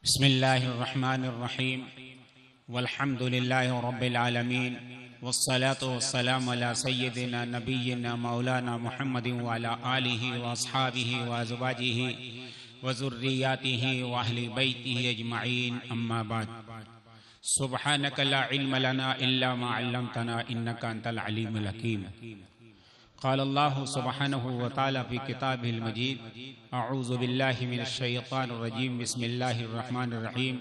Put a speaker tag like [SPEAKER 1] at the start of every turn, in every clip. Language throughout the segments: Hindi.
[SPEAKER 1] बिस्मिल्लाहिर्रहमानिर्रहीम वल्हम्दुलिल्लाहि रब्बिल आलमीन वस्सलातु वस्सलामु अला सय्यिदिना नबिय्यिना मौलाना मुहम्मदिन व अला आलिहि व अस्हाबिहि व अज़वाजिहि व ज़ुर्रिय्यातिहि व अहलि बैतिहि अजमईन अम्मा बाद। सुब्हानक ला इल्म लना इल्ला मा अल्लमतना इन्नका अंतल अलीमुल हकीम। क़ाल अल्लाहु सुब्हानहु व तआला फ़ी किताबिहिल मजीद अऊज़ु बिल्लाहि मिनश शैतानिर रजीम बिस्मिल्लाहिर रहमानिर रहीम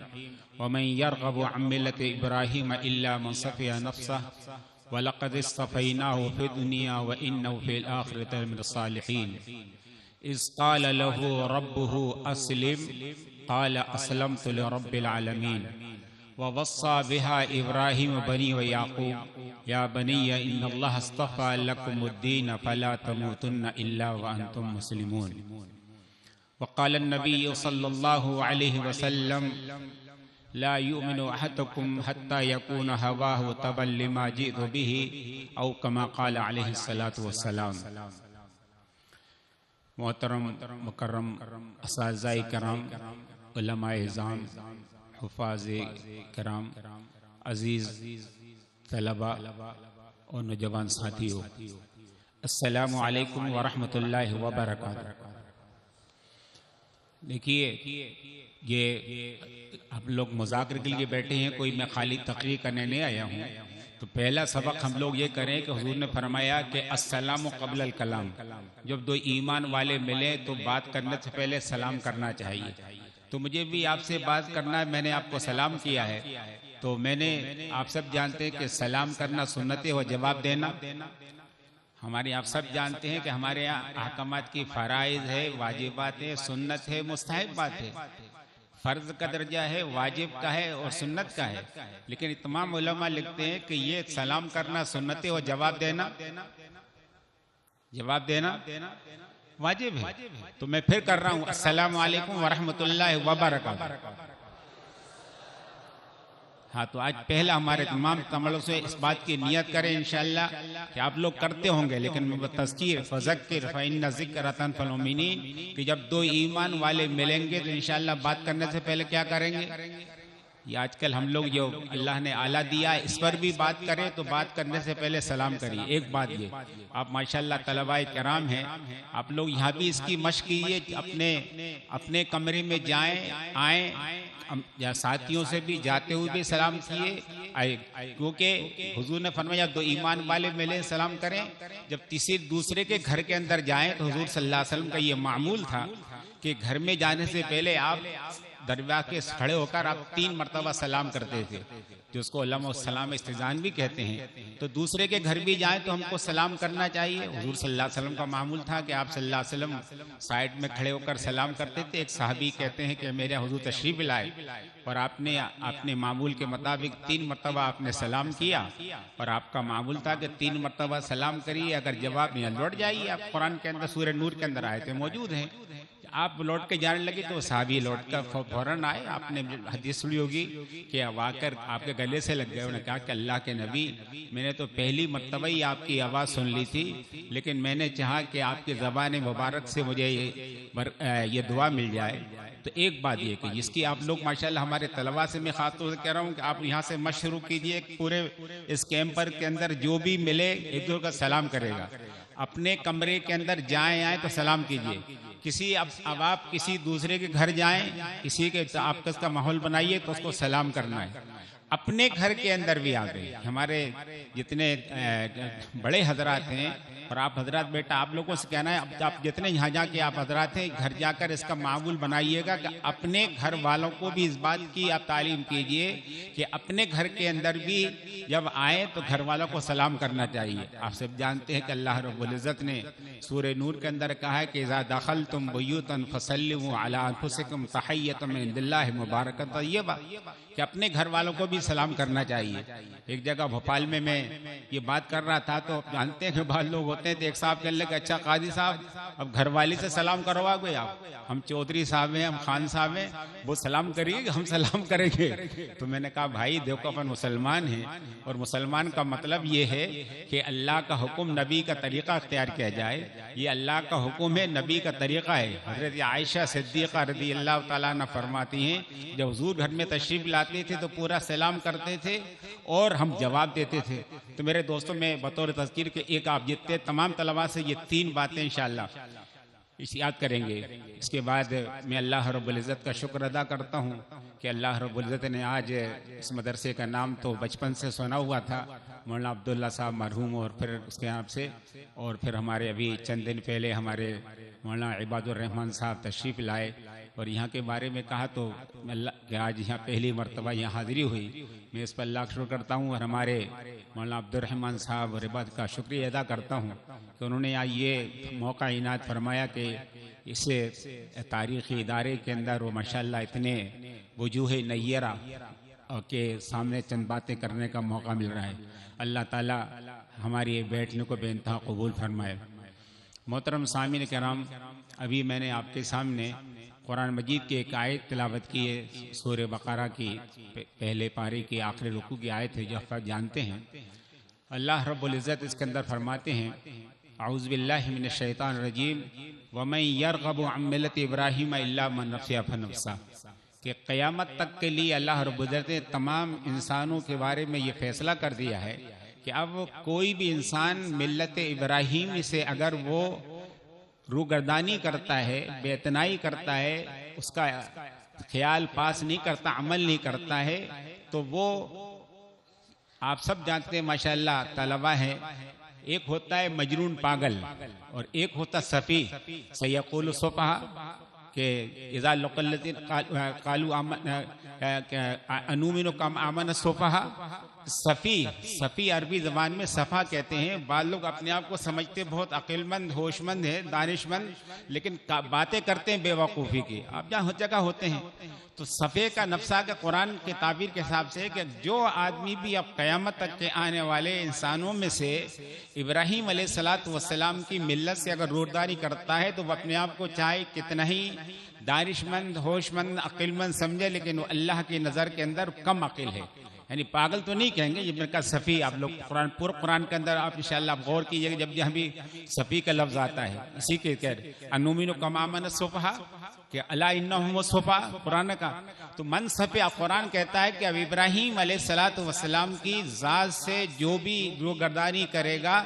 [SPEAKER 1] व मन यरग़बु अन मिल्लति इब्राहीम इल्ला मन सफ़िया नफ़्सहु व लक़द इस्तफ़ैनाहु फ़िद दुनिया व इन्नहु फ़िल आख़िरति लमिनस सालिहीन। इज़ क़ाल लहु रब्बुहु अस्लिम क़ाल अस्लमतु लिरब्बिल आलमीन। ववस्सा बिहा इब्राहीम बनी व याक़ूब या बनिय्या इन्नल्लाह अस्तफ़ा लकुमुद्दीन फला तमूतुन्ना इल्ला व अंतुम मुस्लिमून। वक़ाल अन्नबिय्यु सल्लल्लाहु अलैहि वसल्लम ला युमिनु अहदुकुम हत्ता यकून हवाहु तबन लिमा जिअतु बिही औ कमा क़ाल अलैहि सलातु वस्सलाम। मोहतरम मुकर्रम असातिज़ाए किराम, उलमाए इज़ाम, हुफ़ाज़े किराम, अज़ीज़ तलबा और नौजवान साथियों, अस्सलामु अलैकुम व रहमतुल्लाहि व बरकातुहू। देखिए, ये आप लोग मुज़ाकरे के लिए बैठे हैं, कोई मैं खाली तक़रीर करने नहीं आया हूँ। तो पहला सबक हम लोग ये करें कि हुज़ूर ने फरमाया कि अस्सलामु क़ब्लल कलाम। जब दो ईमान वाले मिले तो बात करने से पहले सलाम करना चाहिए। तो मुझे भी आपसे बात करना है, मैंने आपको सलाम किया है, तो मैंने आप सब जानते हैं कि सलाम करना सुन्नत है और जवाब देना हमारे, आप सब जानते हैं कि हमारे यहाँ अहकामात की फ़राइज़ है, वाजिबात है, सुन्नत है, मुस्तहब बात है। फ़र्ज़ का दर्जा है, वाजिब का है और सुन्नत का है। लेकिन तमाम उलमा लिखते हैं कि ये सलाम करना सुन्नत है और जवाब देना वाजिब है। तो मैं फिर कर रहा हूँ, अस्सलामु अलैकुम व रहमतुल्लाहि व बरकातुहू। हाँ, तो आज पहला हमारे तमाम तमलों से इस बात की नियत करें इंशाअल्लाह कि आप लोग करते होंगे, लेकिन तज़कीर फ़ज़क्किर फ़इन्न ज़िक्रा तनफ़अुल मुमिनीन कि जब दो ईमान वाले मिलेंगे तो इंशाअल्लाह बात करने से पहले क्या करेंगे। ये आजकल हम लोग जो अल्लाह ने आला दिया है इस पर भी बात करें, तो बात करने से पहले सलाम करिए। एक बात ये, आप माशाअल्लाह तलबाए किराम हैं, आप लोग यहाँ भी इसकी मश्क कीजिए, अपने कमरे में जाएं आएँ, या साथियों से भी जाते हुए भी सलाम किए आए, क्योंकि हुजूर ने फरमाया दो ईमान वाले मिले सलाम करें। जब किसी दूसरे के घर के अंदर जाएं तो हुजूर सल्लल्लाहु अलैहि वसल्लम का ये मामूल था कि घर में जाने से पहले आप दरवाज़े के खड़े होकर आप 3 मरतबा सलाम करते थे, जिसको उलमा सलाम इस्तिज़ान भी कहते हैं। तो दूसरे के घर भी जाएं तो हमको सलाम करना चाहिए। हुजूर सल्लल्लाहु अलैहि वसल्लम का मामूल था कि आप सल्लल्लाहु अलैहि वसल्लम साइड में खड़े होकर सलाम करते थे। एक सहाबी कहते हैं कि मेरे हुजूर तशरीफ लाए और आपने अपने मामूल के मुताबिक 3 मरतबा आपने सलाम किया, और आपका मामूल था कि 3 मरतबा सलाम करिए, अगर जवाब यहाँ लौट जाइए। आप कुरान के अंदर सूरह नूर के अंदर आयतें मौजूद हैं। आप लौट के जाने लगे तो साहबी लौट कर फौरन आए। आपने हदीस सुनी होगी कि आकर आपके गले से लग गए। उन्होंने कहा कि अल्लाह के नबी, मैंने तो पहली मर्तबा ही आपकी आवाज़ सुन ली थी, लेकिन मैंने चाहा कि आपकी ज़बान मुबारक से मुझे ये दुआ मिल जाए। तो एक बात ये कि जिसकी आप लोग माशाल्लाह हमारे तलबा से मैं ख़ास तौर से कह रहा हूँ कि आप यहाँ से मत शुरू कीजिए, पूरे इस कैंपर के अंदर जो भी मिले एक दूसरे का सलाम करेगा। अपने कमरे के अंदर जाएँ आए तो सलाम कीजिए। अब आप किसी दूसरे के घर जाएं, किसी के आपस का माहौल बनाइए तो उसको सलाम करना है। अपने घर के अंदर भी आ गए हमारे जितने बड़े हजरात हैं, और आप हजरात बेटा आप लोगों से कहना है, अब आप जितने यहाँ जाके आप हजरात हैं घर जाकर इसका मामूल बनाइएगा कि अपने घर वालों को भी इस बात की आप तालीम कीजिए कि अपने घर के अंदर भी जब आए तो घर वालों को सलाम करना चाहिए। आप सब जानते हैं कि अल्लाह रब्बुल इज़्ज़त ने सूरह नूर के अंदर कहा है कि इज़ा दखलतुम बुयूतन फसल्लिमू अला अनफुसिकुम तहिय्यतम मिन इंदिल्लाहि मुबारकतन तय्यबा, कि अपने घर वालों को भी सलाम करना चाहिए। एक जगह भोपाल में मैं ये बात कर रहा था तो जानते हैं कि बहुत लोग होते हैं, तो एक साहब कहने लगे अच्छा काजी साहब अब घरवाली से सलाम करवाओगे आप, हम चौधरी साहब हैं, हम खान साहब हैं, वो सलाम करिए हम सलाम करेंगे। तो मैंने कहा भाई देखो अपन मुसलमान हैं और मुसलमान का मतलब ये है कि अल्लाह का हुक्म नबी का तरीका अख्तियार किया जाए, ये अल्लाह का हुक्म है, नबी का तरीका है। हजरत आयशा सिद्दीक़ा रज़ी अल्लाह तआला अन्हा फरमाती हैं जब हुजूर घर में तशरीफ लाते थे तो पूरा सलाम करते थे और हम जवाब देते थे। तो मेरे दोस्तों में बतौर तज़कीर के एक आप जितने तमाम तलबा से ये 3 बातें इंशाअल्लाह इस याद करेंगे। इसके बाद मैं अल्लाह रब्बुल इज़्ज़त का शुक्र अदा करता हूँ कि अल्लाह रब्बुल इज़्ज़त ने आज इस मदरसे का नाम तो बचपन से सुना हुआ था, मौलाना अब्दुल्ला साहब मरहूम, और फिर उसके यहाँ से, और फिर हमारे अभी चंद दिन पहले हमारे मौलाना इबादुर रहमान साहब तशरीफ़ लाए और यहाँ के बारे में कहा तो अल्लाह कि आज यहाँ पहली मरतबा यहाँ हाज़िरी हुई, मैं इस पर अल्लाह का शुक्र करता हूँ और हमारे मौलाना अब्दुर्रहमान साहब और इबाद का शुक्रिया अदा करता हूँ कि उन्होंने आज ये मौका इनायत फरमाया कि इस तारीख़ी इदारे के अंदर वो माशाअल्लाह इतने वजूह नय्यरा के सामने चंद बातें करने का मौका मिल रहा है। अल्लाह ताला हमारी बैठने को बेइंतहा कबूल फरमाए। मोहतरम सामीन कराम, अभी मैंने आपके सामने कुरान मजीद की एक आयत तिलावत की है, सूरह बकरा की पहले पारे की आखिरी रुकू की आयत है जो आप जानते हैं। अल्लाह रब्बुल इज़्ज़त इसके अंदर फरमाते हैं औज़ु बिल्लाहि मिनश शैतानिर रजीम वमन यरग़बु अन मिल्लति इब्राहीम इल्ला मन सफ़िया नफ्सा, कि क़यामत तक के लिए अल्लाह रब्बुल इज़्ज़त ने तमाम इंसानों के बारे में ये फैसला कर दिया है कि अब कोई भी इंसान मिल्लत इब्राहीम से अगर वो रूगर्दानी करता है, बेतनाई करता है, उसका ख्याल पास नहीं करता, अमल नहीं करता है, तो वो आप सब जानते हैं माशाअल्लाह तलबा है, एक होता है मजनून पागल और एक होता सफ़ी सयक़ूलु सुफ़हा के इज़ा लक़ल्लज़ीन क़ालू अनुमिनु कमा आमन सुफ़हा। सफ़ी अरबी ज़बान में सफ़ा कहते हैं। बाद लोग अपने आप को समझते बहुत अक्लमंद, होशमंद है, दानिशमंद, लेकिन बातें करते हैं बेवकूफ़ी की। आप जहाँ जगह होते हैं तो सफ़े का नफ्सा के कुरान के ताबीर के हिसाब से कि जो आदमी भी अब क़यामत तक के आने वाले इंसानों में से इब्राहीम अलैहिस्सलातु वस्सलाम की मिल्लत से अगर रूरदारी करता है तो वह अपने आप को चाहे कितना ही दानिशमंद, होशमंद, अक्लमंद समझे, लेकिन वो अल्लाह की नज़र के अंदर कम अक्ल है। यानी पागल तो नहीं कहेंगे, ये मेरे का सफ़ी आप लोग कुरान पूरा कुरान के अंदर आप इंशाअल्लाह गौर कीजिएगा जब जहाँ भी सफ़ी का लफ्ज़ आता है इसी के कह अनुमिनु कमा आमन सुफ़हा कि अला इन्नहुम सुफ़हा कुरान का, तो मन सफ़े कुरान कहता है कि अब इब्राहीम अलैहिस्सलातु वस्सलाम की ज़ात से जो भी रूगर्दानी करेगा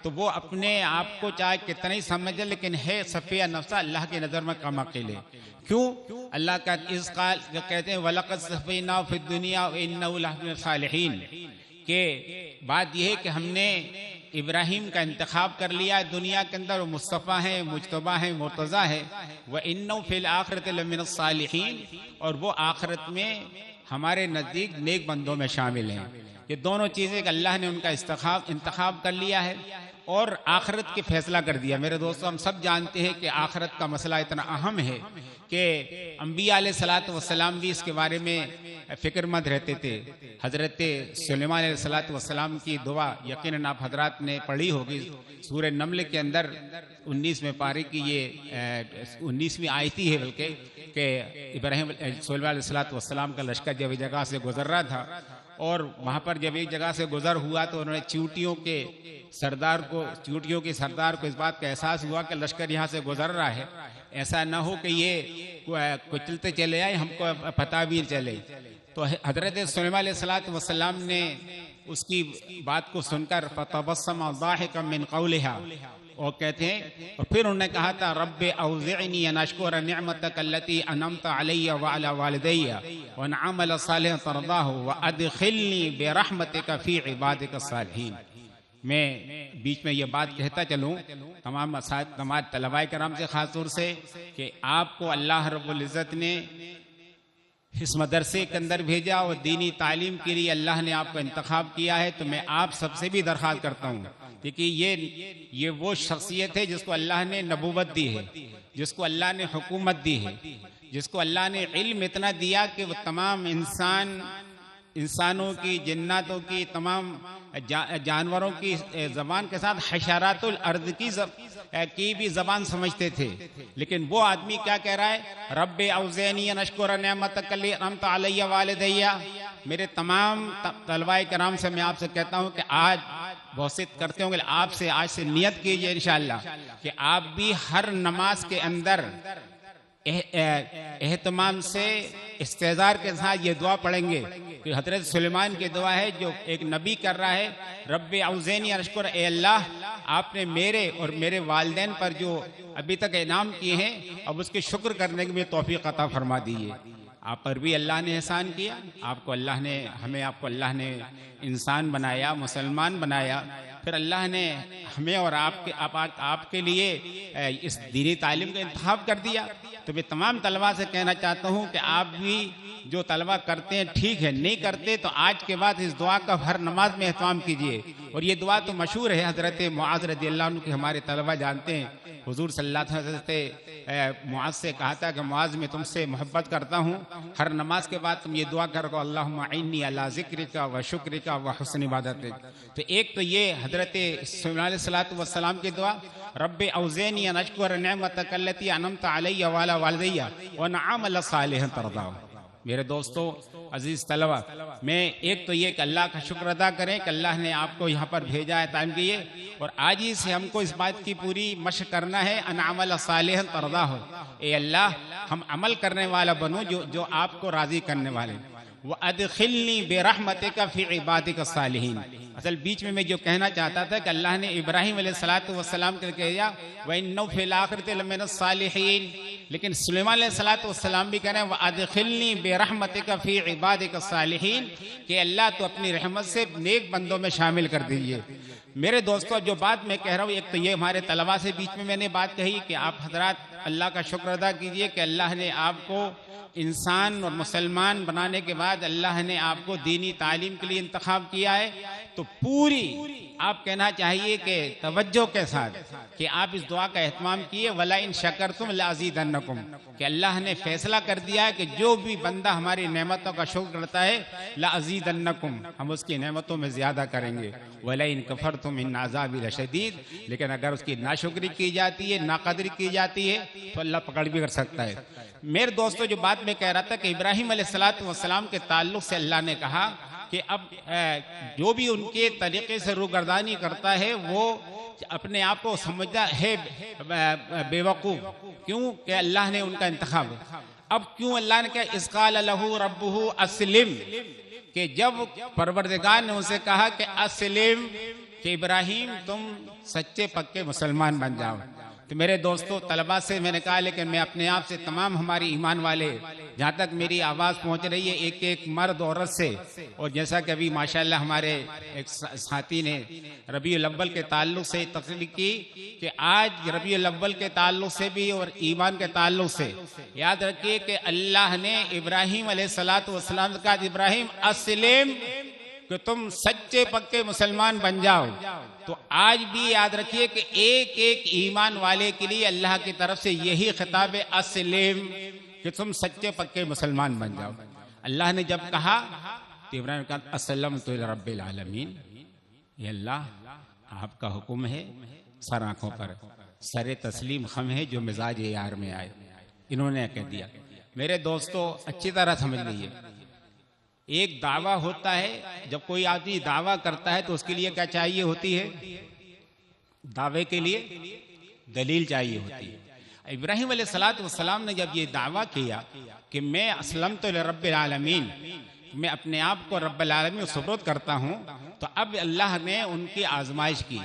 [SPEAKER 1] तो वो अपने आप को चाहे कितना ही समझे, लेकिन है सफ़िया नफ्सा, अल्लाह की नज़र में कम अक़ील है। क्यों? अल्लाह का इस काल कहते हैं वलक़द सफ़ैना फ़िद दुनिया व इन्नहु लमिनस सालिहीन, के बात यह है कि हमने इब्राहीम का इंतखाब कर लिया है दुनिया के अंदर, वो मुस्तफ़ा है, मुज्तबा है, मुर्तज़ा है। व इन्नहु फ़िल आखिरति लमिनस सालिहीन, और वो आखिरत में हमारे नज़दीक नेक बंदों में शामिल हैं। ये दोनों चीज़ें कि अल्लाह ने उनका इंतखाब कर लिया है और आखिरत की फैसला कर दिया। मेरे दोस्तों, हम सब जानते हैं कि आखिरत का मसला इतना अहम है कि अंबिया अलैहिस्सलातु वस्सलाम भी इसके बारे में फ़िक्रमंद रहते थे। हज़रत सुलेमान अलैहिस्सलातु वस्सलाम की दुआ यकीनन आप हजरात ने पढ़ी होगी, सूरह नमल के अंदर 19वें पारे की ये 19वीं आयती है, बल्कि कि इब्राहीम सुलेमान अलैहिस्सलातु वस्सलाम का लश्कर जब एक जगह से गुजर रहा था और वहाँ पर जब एक जगह से गुजर हुआ तो उन्होंने चींटियों के सरदार को इस बात का एहसास हुआ कि लश्कर यहाँ से गुजर रहा है, ऐसा ना हो कि ये कुचलते चले आए, हमको पता भी चले। तो हज़रत सुलेमान अलैहिस्सलातु वस्सलाम ने उसकी बात को सुनकर फ़तबस्सम ज़ाहिकम मिन क़ौलिहा, और कहते हैं और फिर उन्होंने कहा था रब्बे औज़िअनी अन अश्कुरा निअमतक अल्लती अनअमता अलैया व अला वालिदैया व अन अअमल सालिहन तर्दाहु व अदखिलनी बिरहमतिका फ़ी इबादिका सालिहीन। मैं बीच में ये बात कहता चलूँ तमाम तलबाए कराम से ख़ास तौर से कि आपको अल्लाह रब्बुल इज़्ज़त ने इस मदरसे के अंदर भेजा और दीनी तालीम के लिए अल्लाह ने आपको इंतखाब किया है, तो मैं आप सबसे भी दरख्वास्त करता हूँ क्योंकि ये वो शख्सियत है जिसको अल्लाह ने नबूवत दी है, जिसको अल्लाह ने हुकूमत दी है, जिसको अल्लाह ने इल्म इतना दिया कि वो तमाम इंसान इंसानों की, जिन्नातों की, तमाम जानवरों की ज़बान के साथ हशरातुल अर्द की भी ज़बान समझते थे। लेकिन वो आदमी क्या कह रहा है, रब्बे औज़ैनी अन अश्कुरा निअमतक अल्लती अनअमत अलैया वालिदैया। मेरे तमाम तलवाए कराम से मैं आपसे कहता हूँ कि आज बहुत से करते होंगे, आपसे आज से नियत कीजिए इंशाअल्लाह कि आप भी हर नमाज के अंदर एहतमाम से इस्तेज़ार के साथ ये दुआ पढ़ेंगे कि हज़रत सुलेमान की दुआ है जो एक नबी कर रहा है, रब्बे औज़ैनी अन अश्कुरा, ए अल्लाह आपने मेरे और मेरे वालिदैन पर जो अभी तक इनाम किए हैं अब उसके शुक्र करने की भी तौफीक अता फरमा दीजिए। आप पर भी अल्लाह ने एहसान किया, आपको अल्लाह ने, हमें आपको अल्लाह ने इंसान बनाया, मुसलमान बनाया, फिर अल्लाह ने हमें और आपके लिए इस दीनी तालीम का इंतखाब कर दिया। तो मैं तमाम तलबा से कहना चाहता हूँ कि आप भी जो तलबा करते हैं ठीक है, नहीं करते तो आज के बाद इस दुआ का हर नमाज में एहतमाम कीजिए। और ये दुआ तो मशहूर है, हज़रत मुआज़ रज़ियल्लाहु अन्हु के हमारे तलबा जानते हैं। हुज़ूर सल्लल्लाहु अलैहि वसल्लम ने मुआज़ से कहा था कि मुआज़ मैं तुमसे मोहब्बत करता हूँ, हर नमाज के बाद तुम ये दुआ करो, अल्लाहुम्मा इन्नी अला ज़िक्रिका व शुक्रिका व हुस्न इबादतिक। तो एक तो ये हज़रत सुलेमान अलैहिस्सलातु वस्सलाम की दुआ, रब्बे औज़ैनी अन अश्कुरा निअमतक अल्लती अनअमत अलैया व अला वालिदैया व नअमल सालिहन तरदा। मेरे दोस्तों, अजीज़ तलबा, मैं एक तो ये कि अल्लाह का शुक्र अदा करें कि अल्लाह ने आपको यहाँ पर भेजा है, तालीम की है, और आज ही से हमको इस बात की पूरी मशक़ करना है, अन अमल सालिहन तरदा हो, ए अल्लाह हम अमल करने वाला बनो जो आपको राज़ी करने वाले। व अदखिलनी बिरहमतिका फी इबादिका सालिहीन। असल बीच में मैं जो कहना चाहता था कि अल्लाह ने इब्राहीम अलैहिस्सलातु वस्सलाम को कहा व इन्नहु फिल आखिरति लमिनस सालिहीन, लेकिन सुलेमान अलैहिस्सलातु वस्सलाम भी कह रहे हैं व अदखिलनी बिरहमतिका फी इबादिका सालिहीन, कि अल्लाह तो अपनी रहमत से नेक बंदों में शामिल कर दीजिए। मेरे दोस्तों, जो बात मैं कह रहा हूँ, एक तो ये हमारे तलबा से बीच में मैंने बात कही कि आप हजरात अल्लाह का शुक्र अदा कीजिए कि अल्लाह ने आपको इंसान और मुसलमान बनाने के बाद अल्लाह ने आपको दीनी तालीम के लिए इंतखाब किया है। तो पूरी आप कहना चाहिए कि तवज्जो के साथ कि आप इस दुआ का एहतमाम किए, वला इन शकरतुम लाज़ीदन्नकुम, कि अल्लाह ने फैसला कर दिया है कि जो भी बंदा हमारी नेमतों का शुक्र करता है, लाज़ीदन्नकुम, हम उसकी नेमतों में ज़्यादा करेंगे, वला इन कफरतुम इन अज़ाबी लशदीद, लेकिन अगर उसकी नाशुक्री की जाती है, नाकदरी की जाती है, तो अल्लाह पकड़ भी कर सकता है। मेरे दोस्तों, जो बात मैं कह रहा था कि इब्राहीम अलैहिस्सलातु वस्सलाम के ताल्लुक से अल्लाह ने कहा कि अब जो भी उनके तरीके से रूगर्दानी करता है वो अपने आप को समझता है बेवकूफ़। क्यों कि अल्लाह ने उनका इंतखाब, अब क्यों अल्लाह ने कहा इसकाल लहू रब्बुहु अस्लिम, कि जब परवरदिगार ने उनसे कहा कि अस्लिम, कि इब्राहीम तुम सच्चे पक्के मुसलमान बन जाओ। तो मेरे दोस्तों, तलबा से मैंने कहा, लेकिन मैं अपने आप से तमाम हमारी ईमान वाले, जहाँ तक मेरी आवाज़ पहुँच रही है, एक एक मर्द औरत से, और जैसा कि अभी माशाल्लाह हमारे एक साथी ने रबीउल अव्वल के ताल्लुक से तकरीर की कि आज रबीउल अव्वल के ताल्लुक से भी और ईमान के ताल्लुक से याद रखिए कि अल्लाह ने इब्राहीम अलैहिस्सलातु वस्सलाम का, इब्राहीम अस्लिम, कि तुम सच्चे पक्के मुसलमान बन जाओ। तो आज भी याद रखिए कि एक एक ईमान वाले के लिए अल्लाह की तरफ से यही खिताब है, अस्लिम, कि तुम सच्चे पक्के मुसलमान बन जाओ। अल्लाह ने जब कहा तो इब्राहीम ने कहा अस्सलामु अला रब्बिल आलमीन, ये अल्लाह आपका हुक्म है, सर आंखों पर सरे तस्लीम खम है जो मिजाज यार में आए। इन्होंने कह दिया। मेरे दोस्तों, अच्छी तरह समझ लीजिए, एक दावा होता है, जब कोई आदमी दावा करता है तो उसके लिए क्या चाहिए होती है, दावे के लिए दलील चाहिए होती है। इब्राहीम अलैहिस्सलातु वस्सलाम ने जब ये दावा किया कि मैं अस्लमतु लिरब्बिल आलमीन, मैं अपने आप को रब्बिल आलमीन सुपुर्द करता हूँ, तो अब अल्लाह ने उनकी आजमाइश की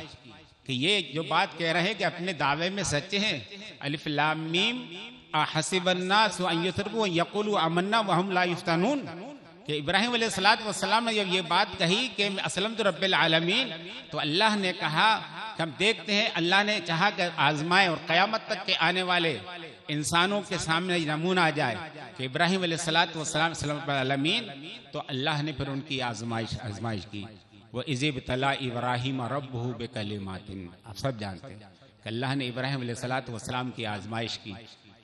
[SPEAKER 1] कि ये जो बात कह रहे हैं कि अपने दावे में सच्चे हैं, अलिफ लाम मीम अहसिबन्नास अन युतरकू यक़ूलू आमन्ना व हुम ला युफ्तनून, कि इब्राहीम अलैहिस्सलातु वस्सलाम ने जब ये बात कही कि अस्लमतु रब्बिल आलमीन, तो अल्लाह ने कहा कि हम देखते हैं, अल्लाह ने चाहा कि आजमाए और क़यामत तक के आने वाले इंसानों के सामने नमूना आ जाए कि इब्राहीम अलैहिस्सलातु वस्सलाम अस्लमतु रब्बिल आलमीन, तो अल्लाह ने फिर उनकी आजमाइश की। वो इज़िब तला इब्राहीम रब्बुहु बिकलिमातिन, आप सब जानते हैं कि अल्लाह ने इब्राहीम अलैहिस्सलातु वस्सलाम की आजमाइश की।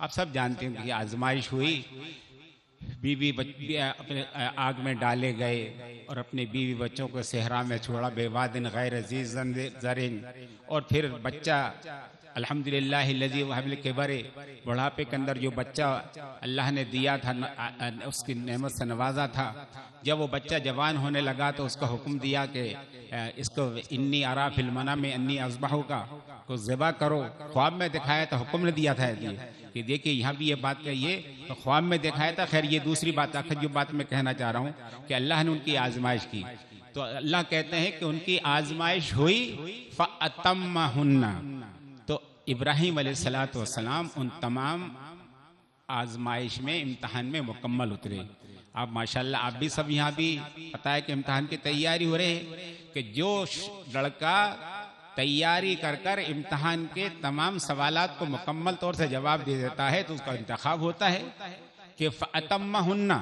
[SPEAKER 1] आप सब जानते हैं कि आजमाइश हुई, अपने आग में डाले गए और अपने बीवी बच्चों को सहरा में छोड़ा, बेवादिन गैर अजीज ज़रिन। और फिर बच्चा अल्हम्दुलिल्लाह लज़ी वहबिल किबरे, बुढ़ापे के अंदर जो बच्चा अल्लाह ने दिया था, उसकी नेमत से नवाजा था, जब वो बच्चा जवान होने लगा तो उसका हुक्म दिया कि इसको इन्नी अरा फिल मनाम में अन्नी अज़बहू का को ज़िबा करो। ख्वाब में दिखाया था, हुक्म ने दिया था कि देखिए यहाँ भी ये बात कहिए, तो ख्वाब में दिखाया था। खैर ये दूसरी बात, आखिर जो बात मैं कहना चाह रहा हूँ कि अल्लाह ने उनकी आजमाइश की, तो अल्लाह कहते हैं कि उनकी आजमाइश हुई फ़अतम्महुन्ना। तो इब्राहीम अलैहिस्सलातु वस्सलाम उन तमाम आजमाइश में, इम्तहान में मुकम्मल उतरे। आप माशाल्लाह, आप भी सब यहाँ भी पता है कि इम्तहान की तैयारी हो रही है कि जो लड़का तैयारी कर कर इम्तहान के तमाम सवालात को मुकम्मल तौर से जवाब दे देता है तो उसका इंतखाब होता है कि फ़अतम्महुन्ना,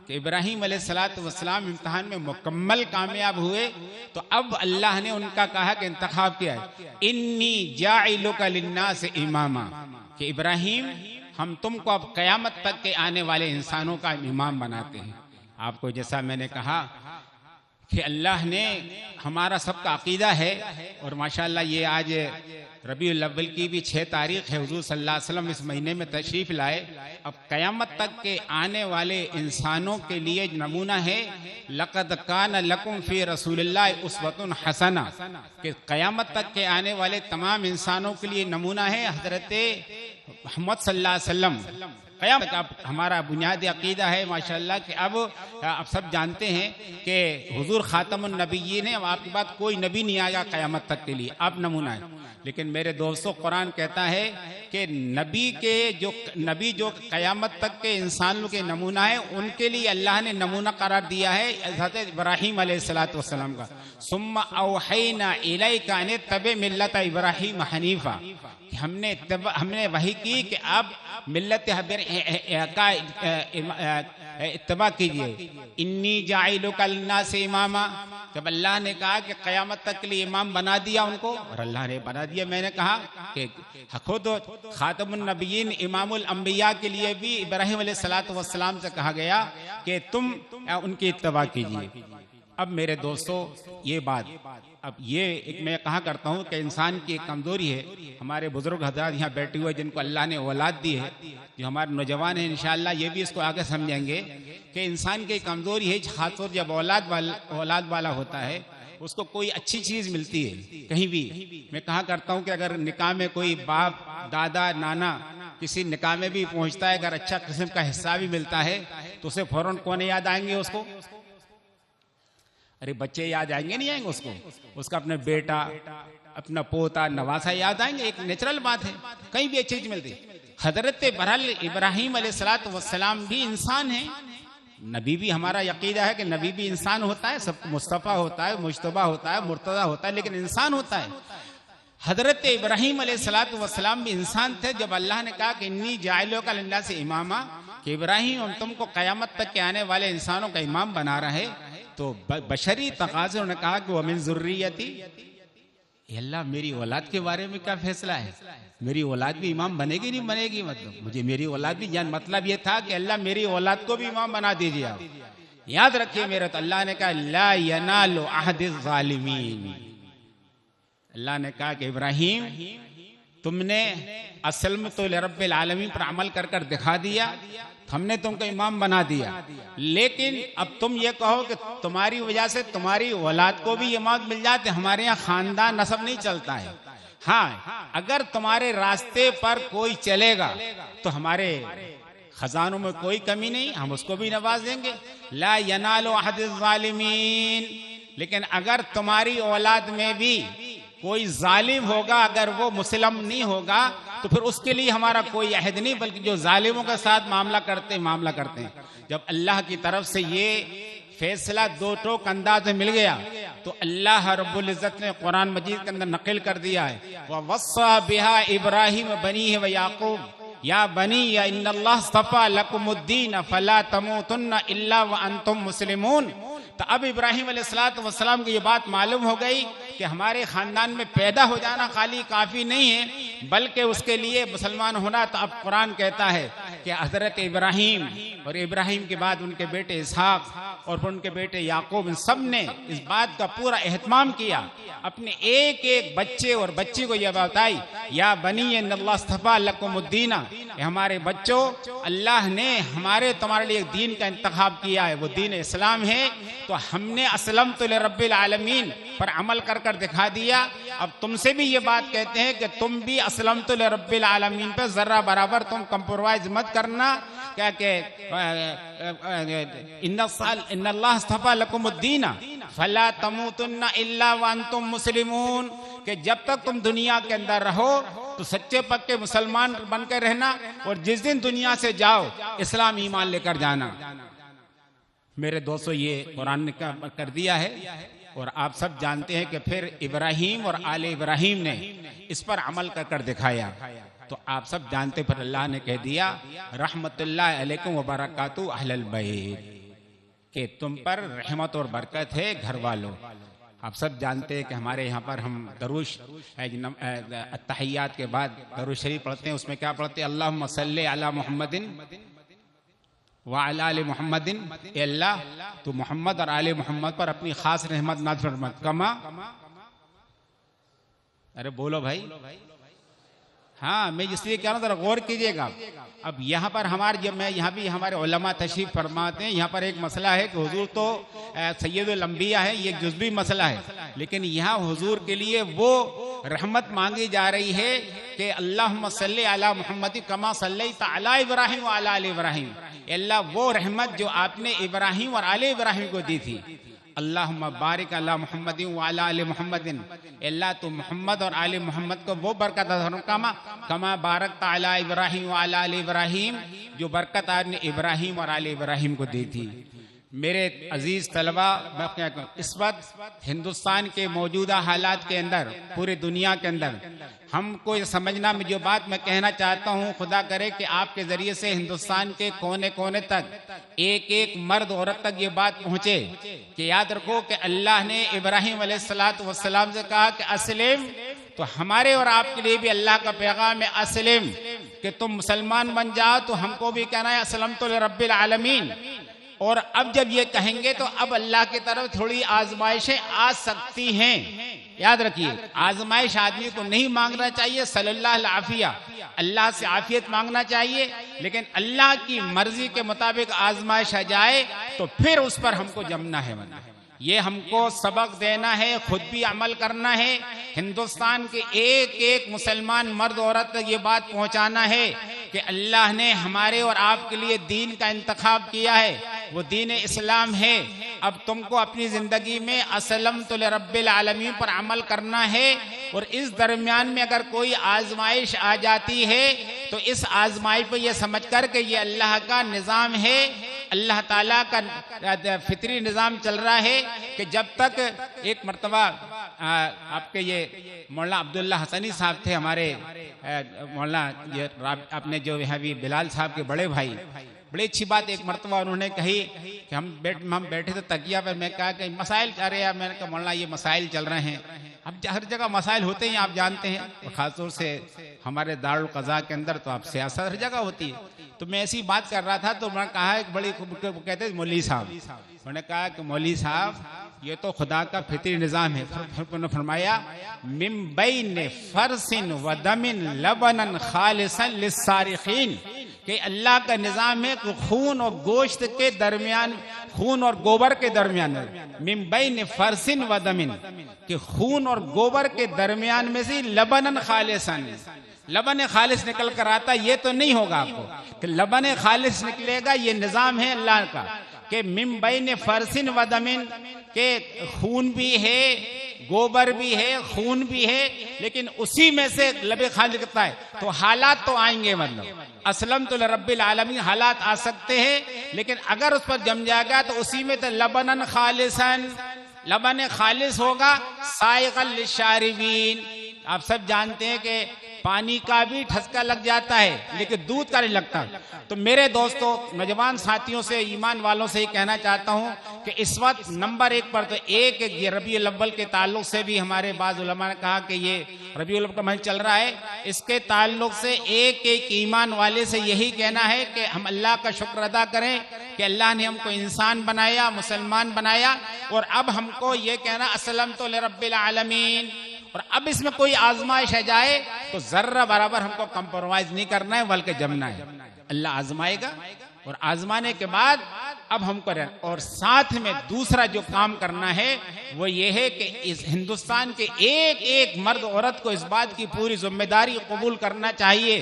[SPEAKER 1] कि इब्राहीम अलैहिस्सलातु वस्सलाम इम्तहान में मुकम्मल कामयाब हुए। तो अब अल्लाह ने उनका कहा कि इंतखाब किया है, इन्नी जाइलुका लिन्नास इमामा, कि इब्राहीम हम तुमको अब क़यामत तक के आने वाले इंसानों का इमाम बनाते हैं। आपको जैसा मैंने कहा कि अल्लाह ने, हमारा सबका अकीदा है, और माशाअल्लाह ये आज रबीउल अव्वल की भी 6 तारीख है, हुजूर सल्लल्लाहु अलैहि वसल्लम इस महीने में तशरीफ लाए। अब क़यामत तक के आने वाले इंसानों के लिए नमूना है, लक़द कान लकुम फ़ी रसूलिल्लाहि उस्वतुन हसना, कि क़यामत तक के आने वाले तमाम इंसानों के लिए नमूना है हज़रत मोहम्मद सल्लल्लाहु अलैहि वसल्लम। क़यामत अब हमारा बुनियादी अकीदा है माशाअल्लाह कि अब आप सब जानते हैं कि हुजूर ख़ातमुन नबिय्यीन है, अब आपके बाद कोई नबी नहीं आएगा क़यामत तक के लिए, अब नमूना है। लेकिन मेरे दोस्तों, कुरान कहता है कि नबी जो क़यामत तक के इंसानों के नमूना है, उनके लिए अल्लाह ने नमूना करार दिया है हज़रत इब्राहीम अलैहिस्सलातु वस्सलाम का। सुम्मा औहैना इलैका अन तबि मिल्लत इब्राहीम हनीफा, हमने वही की कि अब मिल्लत का इत्तबा कीजिए। इन्नी जाइलुका लिन्नास इमामा, जब अल्लाह ने कहा कि क़यामत तक के लिए इमाम बना दिया उनको, और अल्लाह ने बना दिया, मैंने कहा कि खुद ख़ातमुन नबिय्यीन इमामुल अंबिया के लिए भी इब्राहीम अलैहिस्सलातु वस्सलाम से कहा गया कि तुम उनकी इत्तबा कीजिए। अब मेरे दोस्तों, ये बात, अब ये एक मैं कहा करता हूँ कि इंसान की एक कमज़ोरी है। हमारे बुजुर्ग हज़रात यहाँ बैठे हुए जिनको अल्लाह ने औलाद दी है, जो हमारे नौजवान हैं, इंशाअल्लाह ये भी इसको आगे समझेंगे कि इंसान की कमज़ोरी है, खासतौर जब औलाद वाला होता है, उसको कोई अच्छी चीज़ मिलती है कहीं भी। मैं कहा करता हूँ कि अगर निकाह में कोई बाप, दादा, नाना किसी निकाह में भी पहुँचता है, अगर अच्छा किस्म का हिस्सा भी मिलता है तो उसे फौरन कौन याद आएंगे उसको? अरे बच्चे याद आएंगे, नहीं आएंगे उसको? उसका अपना बेटा, अपना पोता, नवासा याद आएंगे, एक नेचुरल बात है। कहीं भी अच्छी चीज मिलती। हजरत बहरहाल इब्राहीम अलैहिस्सलातु वस्सलाम भी इंसान है, नबी भी, हमारा यकीदा है कि नबी भी इंसान होता है, सब मुस्तफ़ा होता है, मुज्तबा होता है, मुर्तज़ा होता है, लेकिन इंसान होता है। हजरत इब्राहीम अलैहिस्सलातु वस्सलाम भी इंसान थे। जब अल्लाह ने कहा कि इन्नी जाइलुका लिन्नास इमामा, कि इब्राहीम हम तुमको क़यामत तक के आने वाले इंसानों का इमाम बना रहे, तो बशरी तकाज़े ने कहा कि वमिन ज़ुर्रियती, अल्लाह मेरी औलाद के बारे में क्या फैसला है? मेरी औलाद भी इमाम बनेगी नहीं बनेगी? मतलब मुझे मेरी औलाद भी जान, मतलब ये था कि अल्लाह मेरी औलाद को भी इमाम बना दीजिए आप। याद रखिए मेरे, तो अल्लाह ने कहा ला यनालु अहदिज़ ज़ालिमीन। अल्लाह ने कहा कि इब्राहीम तुमने असल में तो रब्बिल आलमीन पर अमल कर कर दिखा दिया, हमने तुमको इमाम बना दिया, लेकिन अब तुम ये कहो कि तुम्हारी वजह से तुम्हारी औलाद को भी इमाम मिल जाते। हमारे यहाँ खानदान नसब नहीं चलता है। हाँ, अगर तुम्हारे रास्ते पर कोई चलेगा तो हमारे खजानों में कोई कमी नहीं, हम उसको भी नवाज देंगे। ला यनालु अहदिज़ ज़ालिमीन। लेकिन अगर तुम्हारी औलाद में भी कोई जालिम होगा, अगर वो मुस्लिम नहीं होगा, तो फिर उसके लिए हमारा कोई अहद नहीं, बल्कि जो जालिमों के साथ मामला करते हैं। जब अल्लाह की तरफ से ये फैसला दो टोक अंदाज में मिल गया, तो अल्लाह रब्बुल इज्जत ने कुरान मजीद के अंदर नक़िल कर दिया है, व वस्सा बिहा इब्राहीम बनीह व याकूब या बनी या इन्नल्लाह इस्तफ़ा लकुमुद्दीन फला तमूतुन्ना इल्ला व अंतुम मुस्लिमून। तो अब इब्राहीम अलैहिस्सलातु वस्सलाम को ये बात मालूम हो गई कि हमारे ख़ानदान में पैदा हो जाना खाली काफ़ी नहीं है, बल्कि उसके लिए मुसलमान होना। तो अब कुरान कहता है कि हजरत इब्राहिम और इब्राहिम के बाद उनके बेटे इसहाक और फिर उनके बेटे याकूब, इन सब ने इस बात का पूरा एहतमाम किया, अपने एक एक बच्चे और बच्ची को यह बताई, या बनी अल्लाह अस्तफा लकुमुद्दीना, हमारे बच्चों अल्लाह ने हमारे तुम्हारे लिए एक दीन का इंतखाब किया है, वो दीन इस्लाम है। तो हमने असलमतु लिरब्बिल आलमीन पर अमल कर कर दिखा दिया। अब तुमसे भी ये बात कहते हैं कि तुम भी असलमतु लिरब्बिल आलमीन पे जर्रा बराबर तुम कंप्रोमाइज मत करना। क्या के इन्नल्लाह अस्तफा लकुमुद्दीना फला तमूतुन्ना इल्ला व अंतुम मुस्लिमून, कि जब तक तुम दुनिया के अंदर रहो तो सच्चे पक्के मुसलमान बनकर रहना, और जिस दिन दुनिया से जाओ इस्लाम ईमान लेकर जाना। मेरे दोस्तों, ये कुरान ने कर दिया है, और आप सब जानते हैं कि फिर इब्राहिम और आले इब्राहिम ने इस पर अमल कर कर दिखाया। तो आप सब जानते, फिर अल्लाह ने कह दिया रहमतुल्लाह अलैकुम व बरकातुहू अहलल बैत, कि तुम पर रहमत और बरकत है घर वालों। आप सब जानते हैं कि हमारे यहाँ पर हम दरूद अत्तहियात के बाद दरूद शरीफ पढ़ते हैं। उसमें क्या पढ़ते हैं? अल्लाहुम्मा सल्ली अला मुहम्मदिन व अला आले मुहम्मदिन, अल्लाह तो मोहम्मद और आले मोहम्मद पर अपनी खास रहमत नाज़िल फरमा। कमा, अरे बोलो भाई, हाँ मैं इसलिए कह रहा हूँ, जरा गौर कीजिएगा। अब यहाँ पर हमारे, जब मैं यहाँ भी हमारे उलमा तशरीफ फरमाते हैं, यहाँ पर एक मसला है कि हुजूर तो सैयदुल अंबिया है, ये एक जुज़वी मसला है, लेकिन यहाँ हुजूर के लिए वो रहमत मांगी जा रही है कि अल्लाहुम्मा सल्ली अला मुहम्मद कमा सल्लैता अला इब्राहिम व अला आले इब्राहिम, अल्लाह वो रहमत जो आपने इब्राहिम और आले इब्राहिम को दी थी, अल्लाहुम्मा बारिक अला मुहम्मदिन व अला आले मुहम्मदिन, अल्लाह तो मोहम्मद और आले मोहम्मद को वो बरकत कमा कमा बारकता अला इब्राहिम व अला आले इब्राहिम, जो बरकत आपने इब्राहिम और आले इब्राहिम को दी थी। मेरे अजीज तलबा, मैं क्या कहूँ, इस वक्त हिंदुस्तान के मौजूदा हालात के अंदर, पूरी दुनिया के अंदर हमको ये समझना, में जो बात मैं कहना चाहता हूँ, खुदा करे कि आपके जरिए से हिंदुस्तान के कोने कोने तक एक एक मर्द औरत तक ये बात पहुँचे कि याद रखो कि अल्लाह ने इब्राहिम अलैहिस्सलातु वस्सलाम से कहा कि अस्लिम, तो हमारे और आपके लिए भी अल्लाह का पैगाम है अस्लिम, कि तुम मुसलमान बन जाओ। तो हमको भी कहना है असलमतु लिरब्बिल आलमीन। और अब जब ये कहेंगे तो अब अल्लाह की तरफ थोड़ी आजमाइशें आ सकती हैं। याद रखिए, आजमाइश आदमी को नहीं मांगना चाहिए, सल्लल्लाहु आफिया, अल्लाह से आफियत मांगना चाहिए, लेकिन अल्लाह की मर्जी के मुताबिक आजमाइश आ जाए तो फिर उस पर हमको जमना है। ये हमको सबक देना है, खुद भी अमल करना है, हिंदुस्तान के एक एक मुसलमान मर्द औरत तक ये बात पहुंचाना है कि अल्लाह ने हमारे और आपके लिए दीन का इंतखाब किया है, वो दीन इस्लाम है। अब तुमको अपनी जिंदगी में असलमतु लिरब्बिल आलमीन पर अमल करना है, और इस दरमियान में अगर कोई आजमाइश आ जाती है तो इस आजमाइश पर यह समझ कर कि ये अल्लाह का निज़ाम है, अल्लाह ताला का फितरी निज़ाम चल रहा है, कि जब तक एक मर्तबा आपके ये मौलाना अब्दुल्ला हसनी साहब थे, हमारे मौलाना ये अपने जो है भी बिलाल साहब के बड़े भाई, बड़ी अच्छी बात एक मर्तबा उन्होंने कही कि हम बैठे थे तकिया पर, मैं कहा कि मसाइल कर रहे हैं, मैंने कहा मौलाना ये मसाइल चल रहे हैं, अब हर जगह मसाइल होते हैं आप जानते हैं, और खासतौर से हमारे दारुल क़ज़ा के अंदर तो आप सियासत हर जगह होती है। तो मैं ऐसी बात कर रहा था तो मैंने कहा एक बड़ी, कहते मौलवी साहब, मैंने कहा कि मौलवी साहब ये तो खुदा का फितरी निज़ाम है। उन्होंने फरमाया मिन बैन फरसिन व दमिन लबनन खालिसन लिस्सारिखीन, कि अल्लाह का निज़ाम है कि खून और गोश्त के दरमियान, खून और गोबर के दरमियान, मिन बैन फरसिन व दमिन, कि खून और गोबर के दरमियान में से लबनन खालिसन, लबन खालिस निकल कर आता, ये तो नहीं होगा आपको कि लबन खालिस निकलेगा, ये निज़ाम है अल्लाह का कि मिन बैन फरसिन व दमिन, के खून भी है, गोबर भी है, खून भी है, लेकिन उसी में से लबे खालिस निकलता है। तो हालात तो आएंगे, मतलब असलमतु लिरब्बिल आलमीन हालात आ सकते हैं, लेकिन अगर उस पर जम जाएगा तो उसी में तो लबनन खालिसन, लबन खालिस होगा, साइगल लिशारिबीन। आप सब जानते हैं कि पानी का भी ठसका लग जाता है लेकिन दूध का नहीं लगता। तो मेरे दोस्तों, नौजवान साथियों से, ईमान वालों से ही कहना चाहता हूं कि इस वक्त नंबर 1 पर तो एक ये रबीउल अव्वल के ताल्लुक से भी हमारे बाज़ उलमा ने कहा कि ये रबीउल अव्वल का महीना चल रहा है, इसके ताल्लुक से एक एक ईमान वाले से यही कहना है कि हम अल्लाह का शुक्र अदा करें कि अल्लाह ने हमको इंसान बनाया, मुसलमान बनाया, और अब हमको ये कहना अस्सलामु लिरब्बिल आलमीन। और अब इसमें कोई आजमाइश आ जाए तो जर्रा बराबर हमको कंप्रोमाइज नहीं करना है, बल्कि जमना है। अल्लाह आजमाएगा और आजमाने के बाद अब हमको और साथ में दूसरा जो काम करना है वो ये है कि इस हिंदुस्तान के एक एक मर्द औरत को इस बात की पूरी जिम्मेदारी कबूल करना चाहिए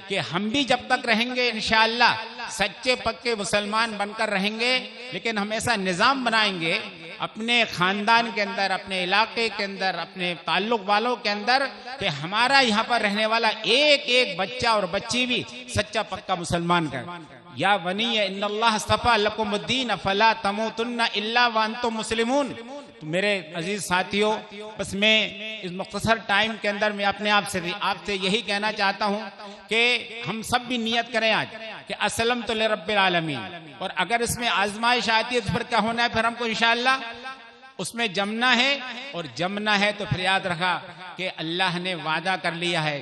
[SPEAKER 1] कि हम भी जब तक रहेंगे इंशाअल्लाह सच्चे पक्के मुसलमान बनकर रहेंगे, लेकिन हम ऐसा निज़ाम बनाएंगे अपने खानदान के अंदर, अपने इलाके के अंदर, अपने ताल्लुक वालों के अंदर कि हमारा यहाँ पर रहने वाला एक एक बच्चा और बच्ची भी सच्चा पक्का मुसलमान का। या बनी इन्नल्लाह अस्तफ़ा लकुमुद्दीन फला तमूतुन्ना इल्ला व अंतुम मुस्लिमून। तो मेरे अजीज साथियों, बस मैं इस मुख्तसर टाइम के अंदर मैं अपने आपसे यही कहना चाहता हूँ कि हम सब भी नियत करें आज कि अस्सलामु लिरब्बिल आलमीन। और अगर इसमें आजमाइश आती है तो फिर क्या होना है, फिर हमको इंशाअल्लाह उसमें जमना है। और जमना है तो फिर याद रखा कि अल्लाह ने वादा कर लिया है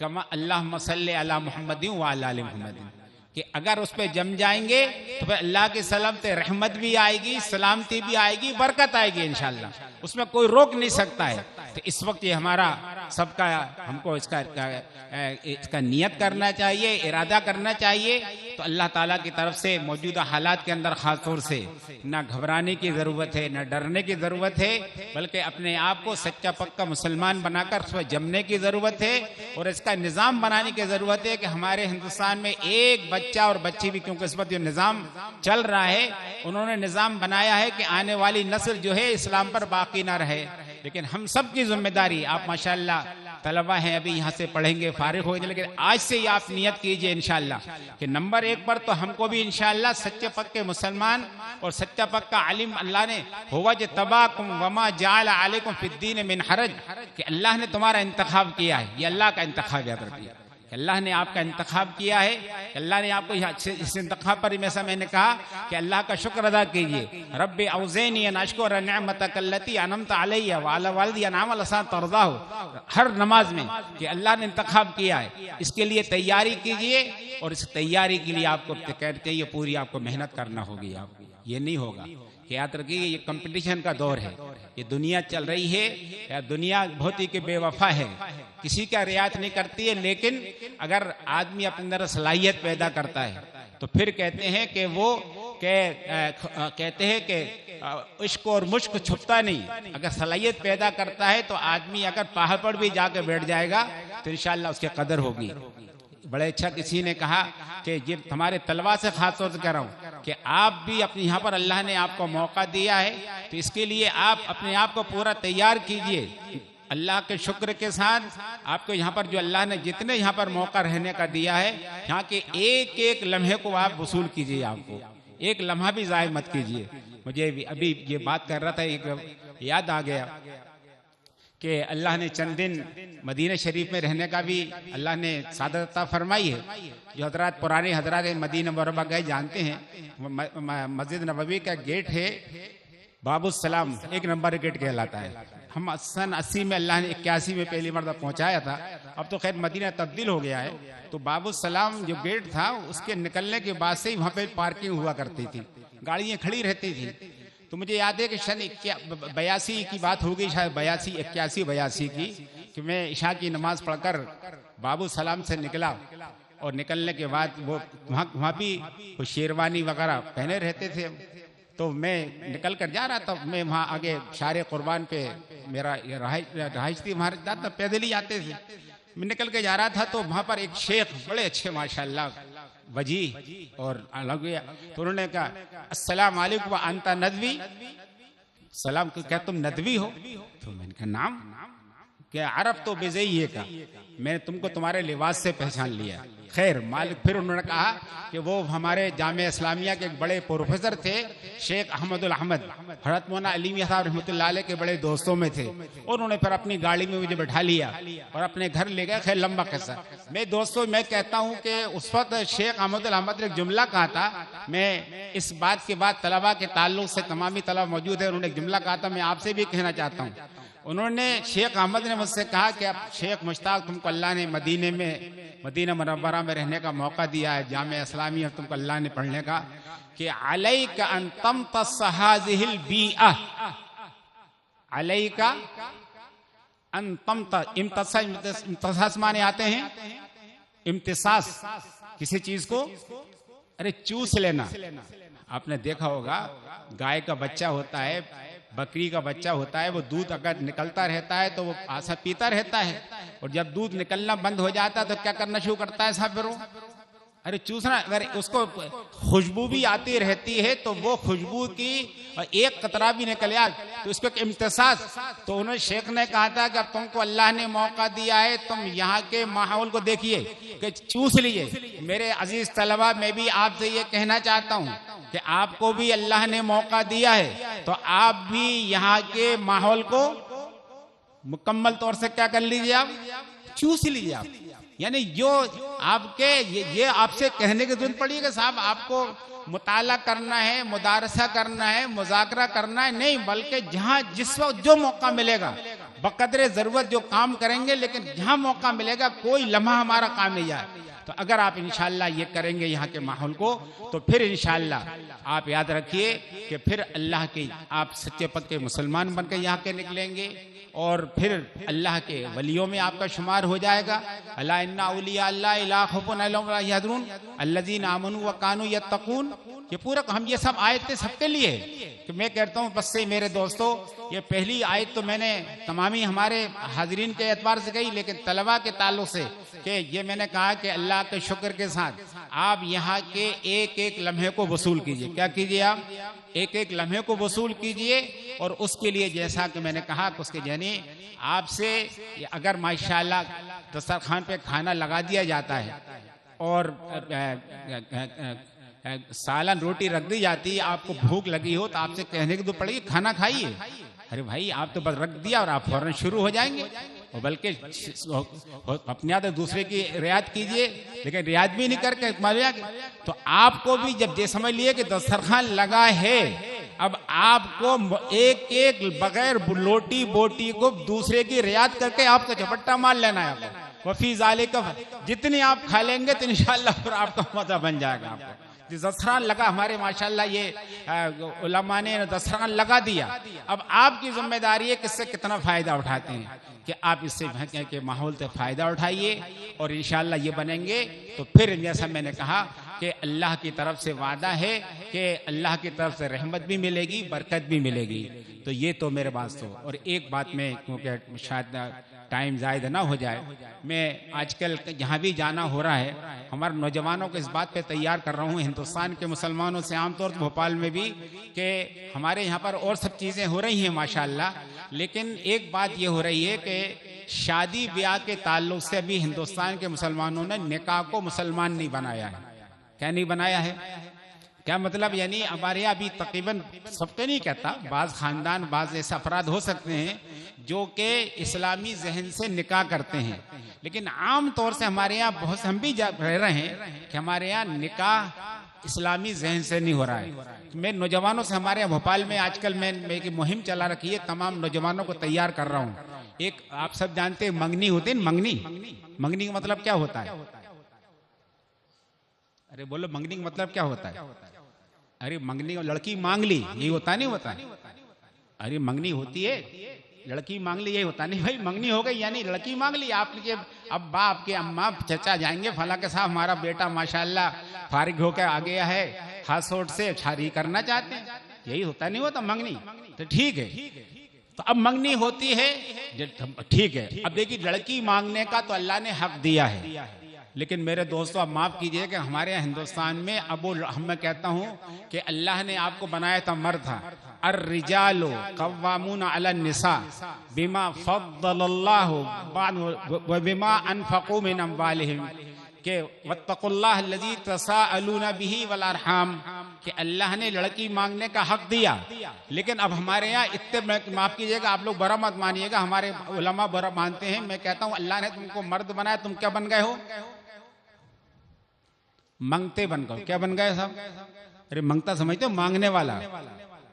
[SPEAKER 1] कमा अल्लाहुम्मा सल्ली अला मुहम्मदिन व अला आलि मुहम्मदिन, कि अगर उस पर जम जाएंगे तो फिर अल्लाह की सलामत रहमत भी आएगी, सलामती भी आएगी, बरकत आएगी इंशाअल्लाह, उसमें कोई रोक नहीं सकता है। तो इस वक्त ये हमारा सबका हमको इसका नियत करना चाहिए, इरादा करना चाहिए। तो अल्लाह ताला की तरफ से मौजूदा हालात के अंदर खास तौर से ना घबराने की ज़रूरत है, ना डरने की ज़रूरत है, बल्कि अपने आप को सच्चा पक्का मुसलमान बनाकर उसमें जमने की ज़रूरत है। और इसका निज़ाम बनाने की ज़रूरत है कि हमारे हिंदुस्तान में एक बच्चा और बच्ची भी, क्योंकि इस वक्त जो निज़ाम चल रहा है उन्होंने निज़ाम बनाया है कि आने वाली नस्ल जो है इस्लाम पर बाकी ना रहे, लेकिन हम सब की जिम्मेदारी, आप माशाअल्लाह तलबा हैं, अभी यहाँ से पढ़ेंगे, फारिग होंगे, लेकिन आज से ही आप नियत कीजिए इंशाअल्लाह कि नंबर 1 पर तो हमको भी इंशाअल्लाह सच्चे पक्के मुसलमान और सच्चा पक्का आलिम, अल्लाह ने हुआ जो तबाकुम वमा जाल अलैकुम फिद्दीन मिन हरज, कि अल्लाह ने तुम्हारा इंतखाब किया है। ये अल्लाह का इंतखाब याद रखिए, अल्लाह ने आपका इंतखाब किया है, अल्लाह ने आपको इस इंतखाब पर हमेशा मैंने कहा कि अल्लाह का शुक्र अदा कीजिए। रब्बी औज़ैनी अन अश्कुर निअमतक अल्लती अनअमत अलैया व अला वालिदी अन अअमल सा तर्ज़ाहु, हर नमाज में कि अल्लाह ने इंतखाब किया है, इसके लिए तैयारी कीजिए। और इस तैयारी के लिए आपको कहते हैं ये पूरी आपको मेहनत करना होगी। आप ये नहीं होगा कि याद रखिए ये कंपटीशन का दौर है, ये दुनिया चल रही है, या दुनिया बहुत ही के बेवफा है, किसी का रियायत नहीं करती है। लेकिन अगर आदमी अपने अंदर सलाहियत पैदा करता है तो फिर कहते हैं कि वो कहते हैं कि इश्क और मुश्क छुपता नहीं। अगर सलाहियत पैदा करता है तो आदमी अगर पहाड़ पर भी जाकर बैठ जाएगा तो इंशाअल्लाह उसकी कदर होगी। बड़े अच्छा किसी ने कहा कि ये हमारे तलबा से खास तौर से कह रहा हूँ कि आप भी अपने यहाँ पर अल्लाह ने आपको मौका दिया है, तो इसके लिए आप अपने आप को पूरा तैयार कीजिए। अल्लाह के शुक्र के साथ आपको यहाँ पर जो अल्लाह ने जितने यहाँ पर मौका रहने का दिया है, यहाँ के एक एक लम्हे को आप वसूल कीजिए, आपको एक लम्हा भी ज़ाय मत कीजिए। मुझे अभी ये बात कर रहा था, एक याद आ गया कि अल्लाह ने चंद दिन मदीना शरीफ में रहने का भी अल्लाह ने सादत अता फरमाई है। जो हजरात पुराने हजरात मदीना मुनव्वरा गए जानते हैं, मस्जिद नबवी का गेट है बाबुसलाम, 1 नंबर गेट कहलाता है। हम सन 80 में अल्लाह ने 81 में पहली मरतबा पहुंचाया था, अब तो खैर मदीना तब्दील हो गया है। तो बाबुसलाम जो गेट था उसके निकलने के बाद से ही वहाँ पे पार्किंग हुआ करती थी, गाड़ियाँ खड़ी रहती थी। तो मुझे याद है कि सन 82 की बात होगी, शायद 81 की, कि मैं इशा की नमाज पढ़कर बाबुसलाम से निकला और निकलने के बाद वो वहाँ भी शेरवानी वगैरह पहने रहते थे। तो मैं निकल कर जा रहा था, मैं वहाँ आगे शारे कुर्बान पे मेरा रहाइश थी, वहाँ जाता पैदल ही आते थे। मैं निकल के जा रहा था तो वहाँ पर एक शेख बड़े अच्छे माशाल्लाह वजी और अलग, तो उन्होंने कहा अस्सलाम वालेकुम अंता नदवी, सलाम, क्या तुम नदवी हो? तो मैंने कहा नाम, क्या अरब तो बेज़इये का, मैंने तुमको तुम्हारे लिबास से पहचान लिया। खैर मालिक फिर उन्होंने कहा कि वो हमारे जामिया इस्लामिया के एक बड़े प्रोफेसर थे, शेख अहमदुल अहमद, हज़रत मौलाना अली मियां साहब रहमतुल्लाह अलैह के बड़े दोस्तों में थे। उन्होंने फिर अपनी गाड़ी में मुझे बैठा लिया और अपने घर ले गए। खैर लंबा किस्सा। मैं दोस्तों मैं कहता हूँ कि उस वक्त शेख अहमदुल अहमद ने एक जुमला कहा था। मैं इस बात के बाद तलबा के ताल्लुक से तमामी तलबा मौजूद है, उन्होंने एक जुमला कहा था, मैं आपसे भी कहना चाहता हूँ। उन्होंने शेख अहमद ने मुझसे कहा कि अब शेख मुश्ताक तुमको अल्लाह ने मदीना मुनव्वरा में रहने का मौका दिया है, जामिया इस्लामिया तुमको अल्लाह ने पढ़ने का, कि अलैका अन तमतसहाज़िहिल बीआ, अलैका अन इम्तिसास माने आते हैं इम्तिसास, किसी चीज को अरे चूस लेना। आपने देखा होगा गाय का बच्चा होता है, बकरी का बच्चा होता है, वो दूध अगर निकलता रहता है तो वो आसा पीता रहता है, और जब दूध निकलना बंद हो जाता है तो क्या करना शुरू करता है साहब, फिर वो अरे चूसना। अगर उसको खुशबू भी आती रहती है तो वो खुशबू की एक कतरा भी निकल आए तो इसको एक इम्तिसास। तो उन्होंने शेख ने कहा था कि अब तुमको अल्लाह ने मौका दिया है, तुम यहाँ के माहौल को देखिए कि चूस लीजिए। मेरे अजीज तलबा, मैं भी आपसे ये कहना चाहता हूँ कि आपको भी अल्लाह ने मौका दिया है तो आप भी यहाँ के माहौल को मुकम्मल तौर से क्या कर लीजिए, आप चूस लीजिए। आप यानी जो आपके ये आपसे कहने की जरूरत पड़ी है कि साहब आपको मुताला करना है, मुदारसा करना है, मुज़ाकरा करना है, नहीं, बल्कि जहाँ जिस वक्त जो मौका मिलेगा बकदरे जरूरत जो काम करेंगे, लेकिन जहाँ मौका मिलेगा कोई लम्हा हमारा काम नहीं जाए। तो अगर आप इंशाअल्लाह ये करेंगे यहाँ के माहौल को, तो फिर इंशाअल्लाह आप याद रखिए कि फिर अल्लाह के आप सच्चे पक्के मुसलमान बनकर यहाँ के निकलेंगे और फिर अल्लाह के वलियों में आपका शुमार हो जाएगा। अला इन्ना औलिया अल्लाह ला खौफुन अलैहिम वला यहज़नुन अल्लज़ीना आमनू व कानू यत्तकून। ये पूरा हम ये सब आयतें सबके लिए कि मैं कहता हूँ बस से मेरे दोस्तों, ये पहली आयत तो मैंने तमामी हमारे हाजिरीन के एतबार से कही, लेकिन तलबा के ताल्लुक से कि ये मैंने कहा कि अल्लाह के शुक्र के साथ आप यहाँ के एक एक लम्हे को वसूल कीजिए। क्या कीजिए, आप एक एक लम्हे को वसूल कीजिए। और उसके लिए जैसा कि मैंने कहा कि उसके यानी आपसे अगर माशाअल्लाह दस्तरखान पे खाना लगा दिया जाता है और सालन रोटी रख दी जाती है, आपको भूख लगी हो तो आपसे कहने की तो पड़ेगी खाना खाइए। अरे भाई आप तो बस रख दिया और आप फौरन शुरू हो जाएंगे, और बल्कि अपने आप दूसरे की रियायत कीजिए, लेकिन रियायत भी नहीं करके तो आपको भी जब ये समझ लिए कि दस्तरखान लगा है, अब आपको एक एक बगैर लोटी बोटी को दूसरे की रियायत करके आपको झपट्टा मार लेना है। आपको वफी ज़ालिका, जितनी आप खा लेंगे तो इंशाअल्लाह फिर आपका मजा बन जाएगा। आपको दस्तरखान लगा, हमारे माशाअल्लाह ये उलमा ने दस्तरखान लगा दिया, अब आपकी जिम्मेदारी है किससे कितना फायदा उठाते हैं कि आप इससे के माहौल से फायदा उठाइए और इंशाअल्लाह ये बनेंगे। तो फिर जैसा मैंने कहा कि अल्लाह की तरफ से वादा है कि अल्लाह की तरफ से रहमत भी मिलेगी, बरकत भी मिलेगी। तो ये तो मेरे पास तो, और एक बात में क्योंकि शायद टाइम ज़ायद ना हो जाए, मैं आजकल जहाँ भी जाना हो रहा है हमारे नौजवानों को इस बात पे तैयार कर रहा हूँ, हिंदुस्तान के मुसलमानों से आमतौर पर भोपाल में भी, कि हमारे यहाँ पर और सब चीज़ें हो रही हैं माशाअल्लाह, लेकिन एक बात ये हो रही है कि शादी ब्याह के ताल्लुक से अभी हिंदुस्तान के मुसलमानों ने निकाह को मुसलमान नहीं बनाया है। क्या नहीं बनाया है? क्या मतलब, यानी हमारे यहाँ अभी तकरीबन सबके नहीं कहता, बाज़ खानदान बाज़ ऐसे अफराद हो सकते हैं जो कि इस्लामी जहन से निकाह करते हैं, लेकिन आम तौर से हमारे यहाँ बहुत हम भी रह रहे हैं कि हमारे यहाँ निकाह इस्लामी जहन से नहीं हो रहा है। मैं नौजवानों से, हमारे यहाँ भोपाल में आजकल मैं एक मुहिम चला रखी है, तमाम नौजवानों को तैयार कर रहा हूँ। एक आप सब जानते हैं मंगनी होती है, मंगनी का मतलब क्या होता है? अरे बोलो, मंगनी का मतलब क्या होता है? अरे मंगनी लड़की मांग ली, यही होता नहीं होता? अरे मंगनी होती है लड़की मांग ली, यही होता नहीं भाई? मंगनी हो गई यानी लड़की मांग ली। आपके अब्बा, आपके अम्मा, चचा जाएंगे फला के साहब, हमारा बेटा माशाअल्लाह फारिग होकर आ गया है, हाथ से शादी करना चाहते हैं, यही होता नहीं होता मंगनी? तो ठीक है, तो अब मंगनी होती है, ठीक है। अब देखिए लड़की मांगने का तो अल्लाह ने हक दिया है, लेकिन मेरे दोस्तों आप माफ कीजिए कि हमारे यहाँ हिंदुस्तान में अब मैं कहता हूँ कि अल्लाह ने आपको बनाया था मर्द था, अर्रिजालु कव्वामून अला निसा बिमा फद्दलल्लाहु व बिमा अनफक़ू मिन अम्वालिहिम, कि वत्तकुल्लाह लज़ी तसाअलूना बिही वल अरहाम, कि अल्लाह ने लड़की मांगने का हक दिया। लेकिन अब हमारे यहाँ इतने, माफ कीजिएगा आप लोग बुरा मत मानिएगा, हमारे उलमा बुरा मानते हैं, मैं कहता हूँ अल्लाह ने तुमको मर्द बनाया, तुम क्या बन गए हो? मंगते बन गए। क्या बन गए साहब? अरे मंगता समझते हो? मांगने वाला।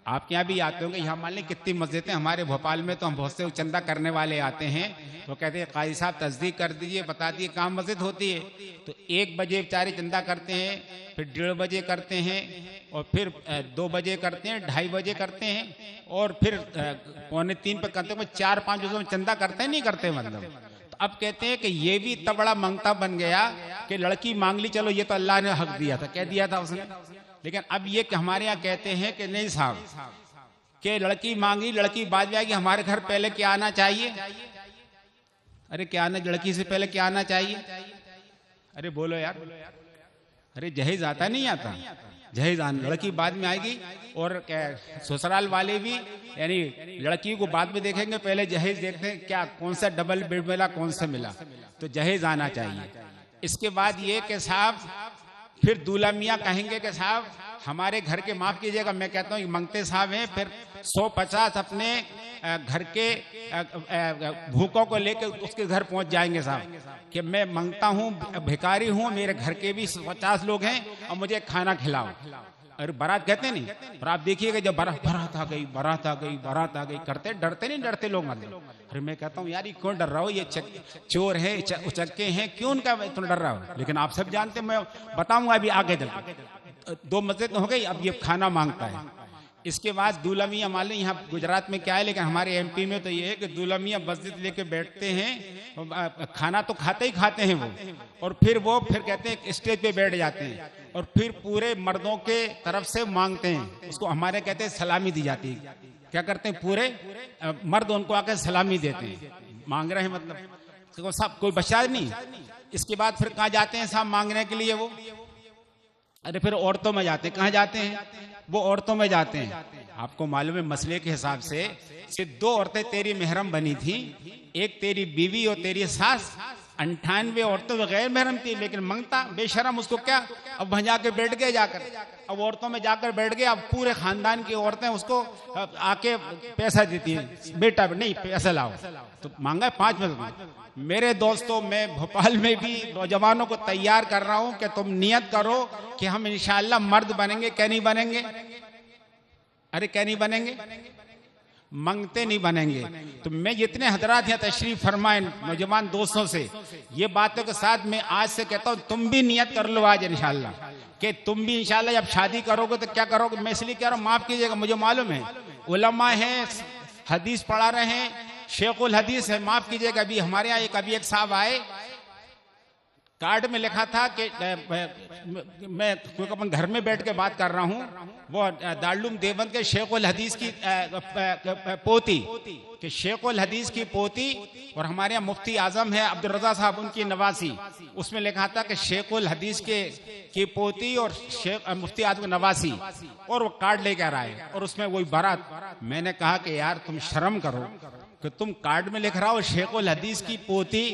[SPEAKER 1] आपके यहाँ भी आते होंगे, यहाँ मान लें कितनी मस्जिदें, हमारे भोपाल में तो हम बहुत से चंदा करने वाले आते हैं, तो कहते हैं काजी साहब तस्दीक कर दीजिए, बता दिए कहाँ मस्जिद होती है। तो 1 बजे बेचारे चंदा करते हैं, फिर 1:30 बजे करते हैं, और फिर 2 बजे करते हैं, 2:30 बजे करते हैं, और फिर 2:45 पे करते हैं, 4-5 बजे में चंदा करते हैं, नहीं करते मतलब। तो अब कहते हैं कि ये भी इतना बड़ा मंगता बन गया कि लड़की मांग ली, चलो ये तो अल्लाह ने हक दिया था, कह दिया था उसने। लेकिन अब ये कि हमारे यहाँ कहते हैं कि नहीं साहब, कि लड़की मांगी, लड़की बाद में आएगी, हमारे घर पहले क्या आना चाहिए? अरे क्या आना, लड़की से पहले क्या आना चाहिए? अरे बोलो यार। अरे जहेज आता नहीं आता? जहेज आना, लड़की बाद में आएगी। और ससुराल वाले भी यानी लड़की को बाद में देखेंगे, पहले जहेज देखते हैं क्या, कौन सा डबल बेड मिला, कौन सा मिला, तो जहेज आना चाहिए। इसके बाद ये कि साहब फिर दूल्हा मियाँ कहेंगे कि साहब हमारे घर के, माफ कीजिएगा मैं कहता हूँ मंगते साहब हैं, फिर 150 अपने घर के भूखों को लेकर उसके घर पहुंच जाएंगे साहब, कि मैं मंगता हूँ, भिखारी हूँ, मेरे घर के भी 50 लोग हैं और मुझे खाना खिलाओ। अरे बारात कहते नहीं, और आप देखिएगा जब बारात आ गई, बारात आ गई, बारात आ गई करते, डरते नहीं डरते लोग मतलब। अरे मैं कहता हूँ यार ये क्यों डर रहा हो, ये चोर है, उचक्के हैं, क्यों उनका तुम डर रहा हो? लेकिन आप सब जानते, मैं बताऊंगा अभी आगे चल। 2 मस्जिद हो गई, अब ये खाना मांगता है। इसके बाद दूल्हा मियाँ, मान लें यहाँ गुजरात में क्या है, लेकिन हमारे MP में तो ये है कि दूल्हा मियाँ मस्जिद लेके बैठते हैं, खाना तो खाते ही खाते हैं वो, और फिर वो कहते हैं स्टेज पे बैठ जाते हैं, और फिर पूरे मर्दों के तरफ से मांगते हैं, उसको हमारे कहते हैं सलामी दी जाती है। क्या करते हैं, पूरे मर्द उनको आकर सलामी देते हैं, मांग रहे हैं मतलब, सब कोई बचा नहीं। इसके बाद फिर कहाँ जाते हैं साहब मांगने के लिए वो? अरे फिर औरतों में जाते हैं। कहाँ जाते हैं वो? औरतों में जाते हैं। आपको मालूम है मसले के हिसाब से 2 औरतें तेरी महरम बनी थी, एक तेरी बीवी और तेरी सास, 98 औरतें बगैर महरम थी, लेकिन मंगता बेशरम उसको क्या, अब वहां जाके बैठ गए जाकर, अब औरतों में जाकर बैठ गए, अब पूरे खानदान की औरतें उसको आके पैसा देती हैं, बेटा नहीं पैसा लाओ, तो मांगा 5 मिनट। मेरे दोस्तों, मैं भोपाल में भी नौजवानों को तैयार कर रहा हूं कि तुम नियत करो कि हम इंशाअल्लाह मर्द बनेंगे। क्या नहीं बनेंगे? अरे क्या नहीं बनेंगे? मंगते नहीं बनेंगे। तो मैं जितने हजरात यहाँ तशरीफ फरमाए नौजवान दोस्तों से ये बातों के साथ मैं आज से कहता हूँ, तुम भी नियत कर लो आज इंशाअल्लाह, कि तुम भी इंशाअल्लाह जब शादी करोगे तो क्या करोगे। मैं इसलिए कह रहा हूँ, माफ कीजिएगा, मुझे मालूम है उलमा हैं, हदीस पढ़ा रहे हैं, शेखुल हदीस है, माफ कीजिएगा। अभी हमारे यहाँ एक साहब आए, कार्ड में लिखा था कि मैं अपन घर में बैठ के बात कर रहा हूँ, वो दारुल देवबंद के शेखुल हदीस की पोती, कि शेखुल हदीस की पोती, और हमारे यहाँ मुफ्ती आजम है अब्दुल रजा साहब, उनकी नवासी, उसमें लिखा था कि शेखुल हदीस की पोती और मुफ्ती आजम नवासी, और वो कार्ड लेकर आए और उसमें वही बारात। मैंने कहा कि यार तुम शर्म करो कि तुम कार्ड में लिख रहा हो शेखुल हदीस की पोती,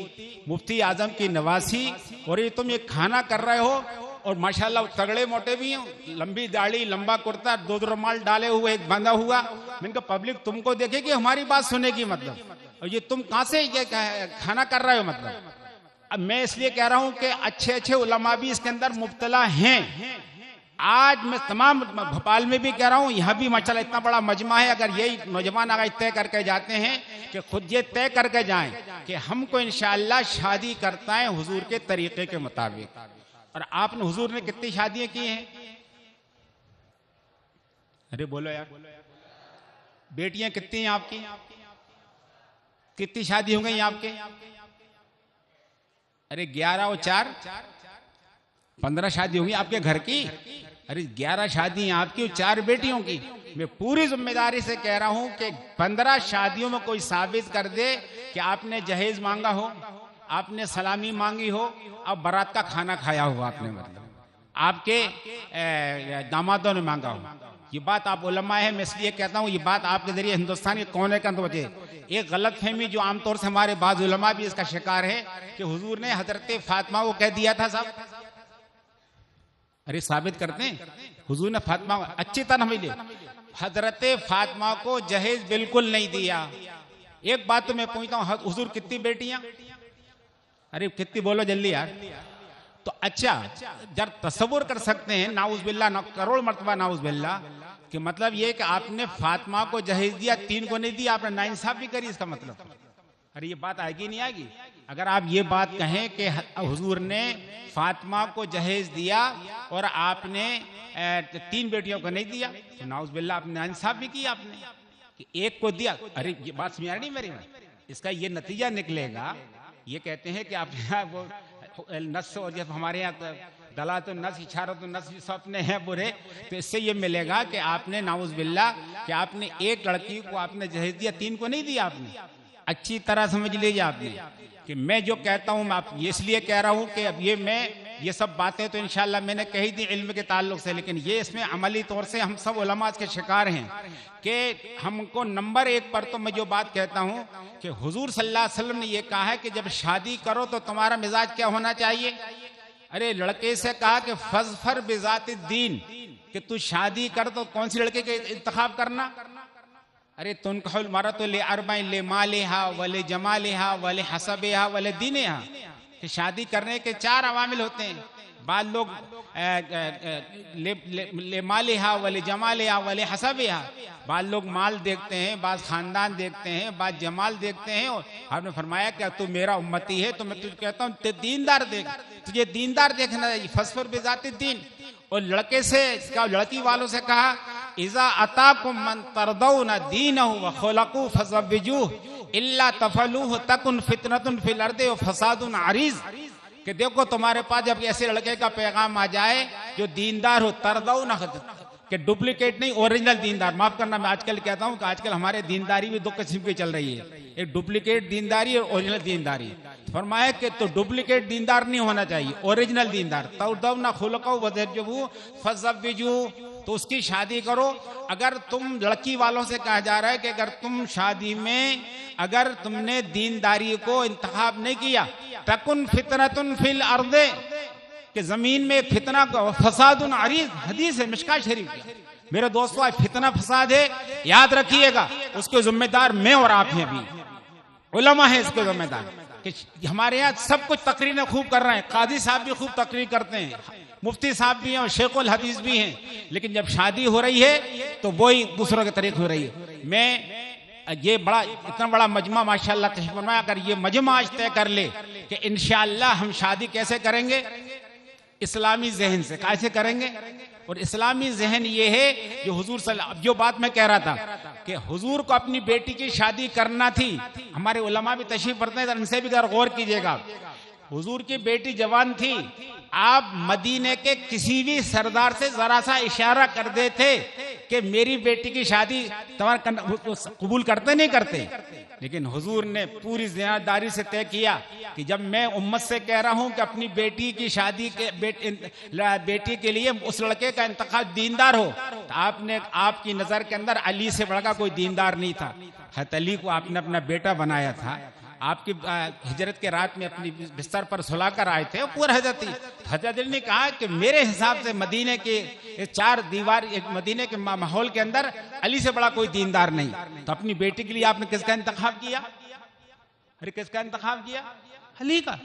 [SPEAKER 1] मुफ्ती आजम की नवासी, और ये तुम ये खाना कर रहे हो, और माशाल्लाह तगड़े मोटे भी हैं, लंबी दाढ़ी, लंबा कुर्ता, 2 रुमाल डाले हुए, एक बंधा हुआ। मैंने कहा पब्लिक तुमको देखेगी, हमारी बात सुनेगी मतलब, और ये तुम कहां से ये खाना कर रहे हो मतलब। अब मैं इसलिए कह रहा हूं कि अच्छे अच्छे उलमा भी इसके अंदर मुब्तला हैं। आज मैं तमाम भोपाल में भी कह रहा हूं, यहां भी माशाल्लाह इतना बड़ा मजमा है, अगर यही नौजवान अगर तय करके जाते हैं कि खुद ये तय करके जाएं कि हमको इंशाअल्लाह शादी करता है हुजूर के तरीके के मुताबिक। और आपने, हुजूर ने कितनी शादियां की हैं? अरे बोलो यार, बेटियां कितनी हैं आपकी? कितनी शादी हो गई आपके? अरे 11 और 4 15 शादी होंगी आपके घर की। अरे 11 शादी आपकी और 4 बेटियों की। मैं पूरी जिम्मेदारी से कह रहा हूं कि 15 शादियों में कोई साबित कर दे कि आपने जहेज मांगा हो, आपने सलामी मांगी हो, अब बारात का खाना खाया हो आपने, मतलब आपके दामादों ने मांगा हो, ये बात आप उलमा है, मैं इसलिए कहता हूँ ये बात आपके जरिए हिंदुस्तान के कोने का बचे। एक गलत फहमी जो आमतौर से हमारे बाज़ उलमा भी इसका शिकार है कि हुजूर ने हजरत फातिमा को कह दिया था साहब। अरे साबित करते हैं हुजूर ने फातिमा अच्छी तरह मिले, हजरत फातिमा को जहेज बिल्कुल नहीं दिया। एक बात तो मैं पूछता हूँ, हुजूर कितनी बेटियां? अरे कितनी बोलो जल्दी यार। तो अच्छा जब तसव्वुर कर सकते हैं नाउज बिल्ला, करोड़ मर्तबा नाउज बिल्ला, कि मतलब ये कि आपने फातिमा को जहेज दिया, 3 को नहीं दिया, आपने नाइंसाफ भी करी, इसका मतलब। अरे ये बात आएगी नहीं आएगी? अगर आप ये बात कहें कि हुजूर ने फातिमा को जहेज दिया और आपने 3 बेटियों को नहीं दिया, तो नाउज बिल्ला आपने नाइंसाफ भी किया आपने कि एक को दिया। अरे ये बात समझ नहीं मेरी में, इसका ये नतीजा निकलेगा। ये कहते हैं कि आप वो नस, और जब हमारे यहाँ दला तो नस, इशारा तो नस, सपने हैं बुरे, तो इससे ये मिलेगा कि आपने नाउज बिल्ला कि आपने एक लड़की को आपने जहेज दिया, 3 को नहीं दिया आपने। अच्छी तरह समझ लीजिए आपने कि मैं जो कहता हूँ, मैं आप ये इसलिए कह रहा हूँ कि अब ये सब बातें तो इंशाल्लाह मैंने कही थी इल्म के ताल्लुक से, लेकिन ये इसमें अमली तौर से हम सब उलमा के शिकार हैं कि हमको नंबर 1 पर तो मैं जो बात कहता हूँ कि हुजूर सल्लल्लाहु अलैहि वसल्लम ने ये कहा है कि जब शादी करो तो तुम्हारा मिजाज क्या होना चाहिए। अरे लड़के से कहा कि फजफर बिजात दीन, कि तू शादी कर तो कौन सी लड़के के इंतखाब करना। अरे तुनकहुल मरअतु ले अरबइन ले मालिहा वले जमालिहा वले हसबिहा वले दीनिहा, कि शादी करने के 4 अवामिल होते हैं। बाद लोग ले मालिहा वले जमालिहा वले हसबिहा, बाद लोग माल देखते हैं, बाद खानदान देखते हैं, बाद जमाल देखते हैं। और आपने फरमाया कि तू मेरा उम्मती है तो मैं तुझे कहता हूँ दीनदार देख, तुझे दीनदार देखना चाहिए, फसफर बिजाति दीन। और लड़के से लड़की वालों से कहा इज़ा अताकुम मन तरदौना दीनहु व खुलक़हु फज़व्विजूहु इल्ला तफ़अलूहु तकुन फितनतुन फिल अर्दि व फसादुन अरीज़, कि देखो तुम्हारे पास जब ऐसे लड़के का पैगाम आ जाए जो दीनदार हो, तरदौना कि डुप्लीकेट नहीं, ओरिजिनल दीनदार। माफ करना मैं आजकल कहता हूँ कि आजकल हमारे दीनदारी भी 2 किस्म की चल रही है, एक डुप्लीकेट दीनदारी और ओरिजिनल दीनदारी। फरमाया कि तो डुप्लीकेट दीनदार नहीं होना चाहिए, ओरिजिनल दीनदार। तौदौना खुलक़हु वज़व्विजूहु फज़व्विजूहु, तो उसकी शादी करो। अगर तुम लड़की वालों से कहा जा रहा है कि अगर तुम शादी में अगर तुमने दीनदारी को इंतखाब नहीं किया, तकुन फितनतुन फिल अर्दे, कि जमीन में फितना फसादुन अरीज, हदीस है मिशकात शरीफ की। मेरे दोस्तों आज फितना फसाद है, याद रखिएगा, उसके जिम्मेदार मैं और आप हैं, भी उलमा है इसके जिम्मेदार। कि हमारे यहाँ सब कुछ तकरीरें खूब कर रहे हैं, काजी साहब भी खूब तकरीर करते हैं, मुफ्ती साहब भी हैं और शेखुल हदीस भी हैं, लेकिन जब शादी हो रही है तो वही दूसरों के तरीके हो रही है। मैं ये बड़ा इतना बड़ा मजमा माशाल्लाह तशरीफ फरमाया, अगर ये मजमा आज तय कर ले कि इंशाअल्लाह हम शादी कैसे करेंगे, इस्लामी जहन से कैसे करेंगे। और इस्लामी जहन ये है जो हुजूर जो बात मैं कह रहा था कि हुजूर को अपनी बेटी की शादी करना थी, हमारे उलमा भी तशरीफ पढ़ते हैं, इनसे भी गौर कीजिएगा। हुजूर की बेटी जवान थी, आप मदीने के किसी भी सरदार से जरा सा इशारा कर देते कि मेरी बेटी की शादी तुम्हारा कबूल करते नहीं करते, लेकिन हुजूर ने पूरी जिम्मेदारी से तय किया कि जब मैं उम्मत से कह रहा हूं कि अपनी बेटी की शादी के बेटी के लिए उस लड़के का इंतखाब दीनदार हो, तो आपने आपकी नजर के अंदर अली से बढ़कर कोई दीनदार नहीं था। हज़रत अली को आपने अपना बेटा बनाया था, आपकी हिजरत के रात में अपनी बिस्तर पर सुला कर आए थे पूरा हजरत अली ने कहा कि मेरे हिसाब से मदीने के 4 दीवार मदीने के माहौल के अंदर अली से बड़ा कोई दीनदार नहीं। तो अपनी बेटी के लिए आपने किसका इंतखाब किया? अरे किसका इंतखाब किया? अली का।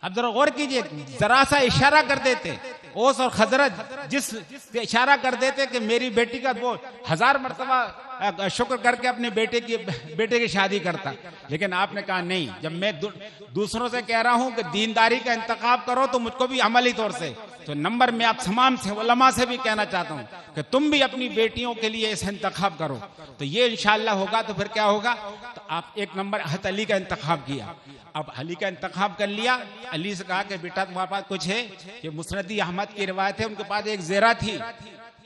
[SPEAKER 1] अब जरा गौर कीजिए, जरा सा इशारा कर देते, ओस और खजरत जिस इशारा कर देते कि मेरी बेटी का वो 1000 मरतबा शुक्र करके अपने बेटे की शादी करता, लेकिन आपने कहा नहीं, जब मैं दूसरों से कह रहा हूं कि दीनदारी का इंतखाब करो तो मुझको भी अमली तौर से, तो नंबर में आप तमाम से उलमा से भी कहना चाहता हूं कि तुम भी अपनी बेटियों के लिए इसे इंतखाब करो, तो ये इंशाअल्लाह होगा। तो फिर क्या होगा? तो आप 1 नंबर हज़रत अली का इंतखाब किया। अब अली का इंतखाब कर लिया, अली से कहा कि बेटा तुम्हारे पास कुछ है? कि मुस्नदी अहमद की रिवायत है, उनके पास एक ज़ेरा थी,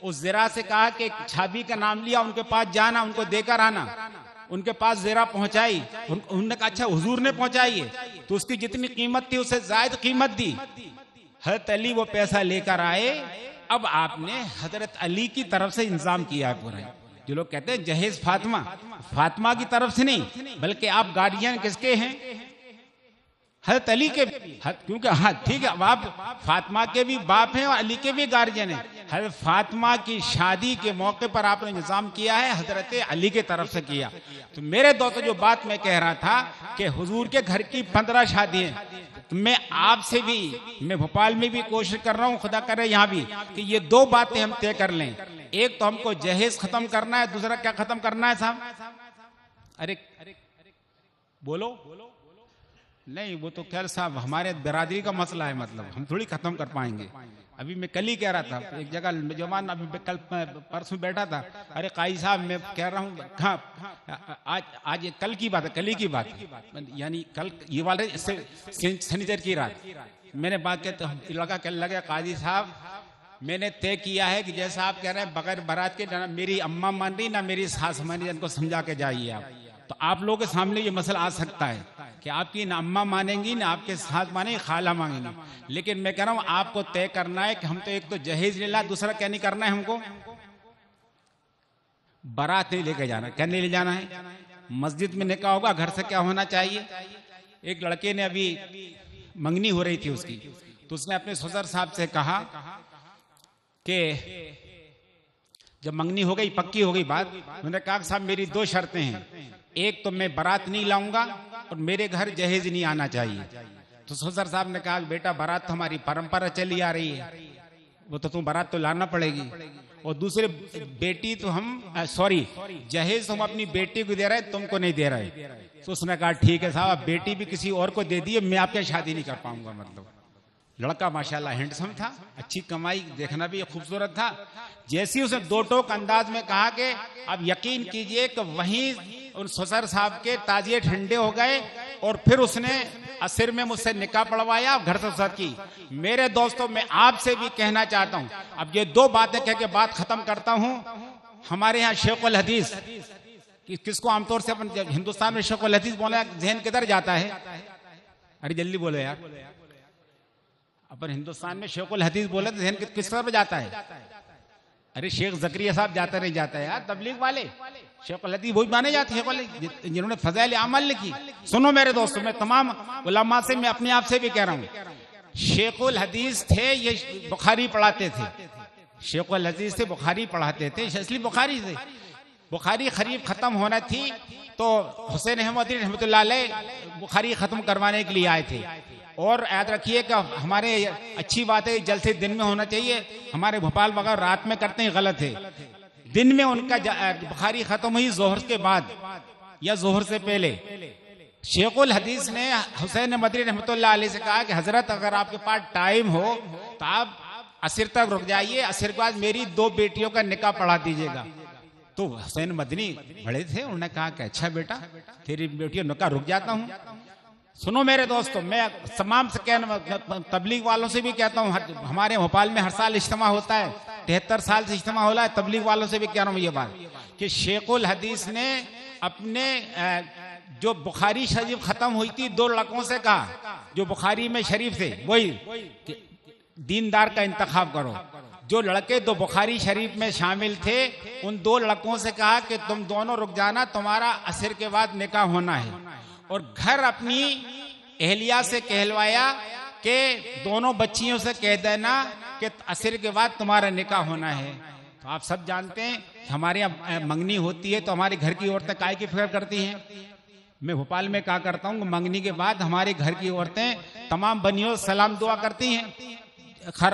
[SPEAKER 1] उस ज़ेरा से कहा कि छाबी का नाम लिया, उनके पास जाना, उनको देकर आना। उनके पास ज़ेरा पहुंचाई, उन्होंने कहा अच्छा हुजूर ने पहुंचाई है, तो उसकी जितनी कीमत थी उससे ज़ायद कीमत दी। हज़रत अली वो पैसा लेकर आए, अब आपने हजरत अली की तरफ से इंतजाम किया है पूरा। जो लोग कहते हैं जहेज फातिमा, फातिमा की तरफ से नहीं, बल्कि आप गार्डियन किसके हैं? हजरत अली के, क्योंकि हाँ ठीक है, अब आप फातिमा के भी बाप हैं और अली के भी गार्जियन हैं। हजरत फातिमा की शादी के मौके पर आपने इंतजाम किया है, हजरत अली के तरफ से किया। तो मेरे दोस्तों, जो बात मैं कह रहा था कि हुजूर के घर की 15 शादी हैं, तो मैं आपसे भी, मैं भोपाल में भी कोशिश कर रहा हूँ, खुदा करे यहाँ भी, कि ये 2 बातें हम तय कर लें। एक तो हमको जहेज खत्म करना है, दूसरा क्या खत्म करना है साहब? अरे बोलो। नहीं, वो तो खैर साहब हमारे बिरादरी का मसला है, मतलब हम थोड़ी खत्म कर पाएंगे। अभी मैं कल ही कह रहा था एक जगह जवान, अभी कल परसों बैठा था, अरे काई साहब मैं कह रहा हूँ, हाँ आज कल की बात है, कल ही की बात है, यानी कल ये वाले शनिचर की रात मैंने बात किया, तो लगा कल लगे काजी साहब मैंने तय किया है कि जैसा आप कह रहे हैं बगैर बारात के, ना मेरी अम्मा मान रही ना मेरी सास मान रही, इनको समझा के जाइए आप। तो आप लोगों के सामने ये मसला आ सकता है कि आपकी ना अम्मा मानेंगी ना आपके साथ मानेंगी, खाला मांगेंगी। लेकिन मैं कह रहा हूं आपको तय करना है कि हम तो एक तो जहेज ले ला, दूसरा क्या नहीं करना है हमको? बारात नहीं लेके जाना। क्या नहीं ले जाना है? मस्जिद में निकाह होगा, घर से क्या होना चाहिए? एक लड़के ने अभी मंगनी हो रही थी उसकी, तो उसने अपने ससुर साहब से कहा कि जब मंगनी हो गई, पक्की हो गई बात, उन्होंने कहा साहब मेरी 2 शर्तें हैं, एक तो मैं बारात नहीं लाऊंगा और मेरे घर जहेज नहीं आना चाहिए। तो ससुर साहब ने कहा बेटा बारात तो हमारी परंपरा चली आ रही है, वो तो तुम बारात तो लाना पड़ेगी, और दूसरे बेटी तो हम सॉरी जहेज हम अपनी बेटी को दे रहे, तुमको नहीं दे रहे। तो उसने कहा ठीक है साहब, बेटी भी किसी और को दे दिए, मैं आपके शादी नहीं कर पाऊंगा। मतलब लड़का माशाल्लाह हैंडसम था, अच्छी कमाई, देखना भी खूबसूरत था। जैसे ही उसने 2 टोक अंदाज में कहा कि अब यकीन कीजिए कि वहीं उन ससुर साहब के ताजिए ठंडे हो गए, और फिर उसने असर में मुझसे निकाह पढ़वाया, घर से सर की। मेरे दोस्तों, मैं आपसे भी कहना चाहता हूं, अब ये 2 बातें कह के बात खत्म करता हूं। हमारे यहाँ शेखुल हदीस, किसको आमतौर से अपन हिंदुस्तान में शेखुल हदीस बोला, जहन किधर जाता है? अरे जल्दी बोलो यार, अपन हिंदुस्तान में शेखुल हदीस बोले तो जहन किस तरफ जाता है? अरे शेख जकरिया साहब जाता नहीं जाता है यार, तबलीग वाले शेखुल हदीस वही माने जाते हैं जिन्होंने फज़ाइल अमल लिखी। सुनो मेरे दोस्तों, मैं तमाम उलमा से, मैं अपने आप से भी कह रहा हूँ, शेखुल हदीस थे, ये बुखारी पढ़ाते थे, शेखुल हदीस से बुखारी पढ़ाते थे, इसलिए बुखारी से बुखारी खरीफ खत्म होना थी तो हुसैन अहमदी रहमतुल्लाह अलैह बुखारी खत्म करवाने के लिए आए थे। और याद रखिए कि हमारे अच्छी बात है जल्द से दिन में होना चाहिए, हमारे भोपाल वगैरह रात में करते हैं, गलत है। दिन में उनका बुखारी खत्म हुई जोहर के बाद या जोहर से पहले। शेखुल हदीस ने हुसैन मदनी रहमतुल्लाह अलैह से कहा कि हजरत अगर आपके पास टाइम हो तो आप असर तक रुक जाइए, असर के बाद मेरी 2 बेटियों का निकाह पढ़ा दीजिएगा। तो हुसैन मदनी बड़े थे, उन्होंने कहा कि अच्छा बेटा तेरी बेटियों निकाह रुक जाता हूँ। सुनो मेरे दोस्तों, मैं तमाम से तबलीग वालों से भी कहता हूँ, हमारे भोपाल में हर साल इज्तिमा होता है, 73 साल से इज्तिमा हो रहा है, तबलीग वालों से भी कह रहा हूँ ये बात कि शेखुल हदीस ने अपने जो बुखारी शरीफ खत्म हुई थी 2 लड़कों से कहा जो बुखारी में शरीफ थे, वही दीनदार का इंतखाब करो। जो लड़के 2 बुखारी शरीफ में शामिल थे उन 2 लड़कों से कहा कि तुम दोनों रुक जाना, तुम्हारा असर के बाद निकाह होना है। और घर अपनी एहलिया से कहलवाया कि दोनों बच्चियों से कह देना कि असर के बाद तुम्हारा निकाह होना है। तो आप सब जानते हैं हमारे यहाँ मंगनी होती है तो हमारे घर की औरतें काय की फिक्र करती हैं। मैं भोपाल में कहा करता हूँ मंगनी के बाद हमारे घर की औरतें तमाम बनियों सलाम दुआ करती हैं,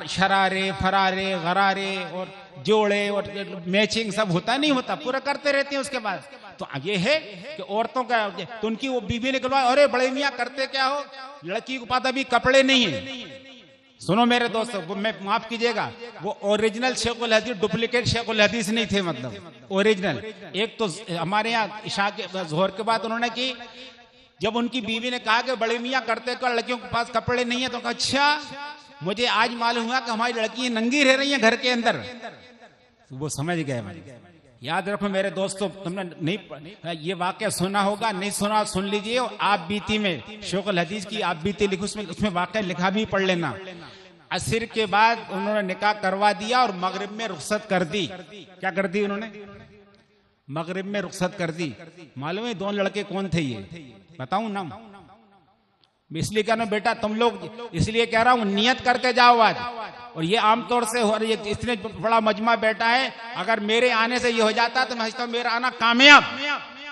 [SPEAKER 1] शरारे फरारे गरारे और जोड़े और मैचिंग सब होता नहीं होता, पूरा करते रहते हैं। उसके बाद तो ये है कि औरतों का तो उनकी वो बीबी ने कहवा, अरे बड़े मियाँ करते क्या हो, लड़की को पास अभी कपड़े नहीं है। सुनो मेरे दोस्तों, मैं माफ कीजिएगा, वो ओरिजिनल शेखुल हदीस डुप्लीकेट शेखुल हदीस नहीं थे, मतलब ओरिजिनल। एक तो हमारे यहाँ इशा के जोहर के बाद उन्होंने की, जब उनकी बीवी ने कहा कि बड़े मियाँ करते क्या लड़कियों के पास कपड़े नहीं है, तो कहा अच्छा मुझे आज मालूम हुआ कि हमारी लड़की नंगी रह रही है घर के अंदर। वो समझ गए। याद रखो मेरे दोस्तों, तुमने नहीं ये वाकया सुना होगा, नहीं सुना सुन लीजिए। आप बीती में शेखुल हदीस की आप बीती लिखो, उसमें वाकया लिखा भी पढ़ लेना असर के बाद उन्होंने निकाह करवा दिया और मगरिब में रुखसत कर दी। क्या कर दी उन्होंने? मगरिब में रुखसत कर दी। मालूम है दोनों लड़के कौन थे? ये बताऊं नाम? इसलिए कह रहा हूं बेटा तुम लोग, इसलिए कह रहा हूं नियत करके जाओ आज। और ये आमतौर से हो रही है, इतने बड़ा मजमा बैठा है, अगर मेरे आने से ये हो जाता तो मैं समझता हूं मेरा आना कामयाब।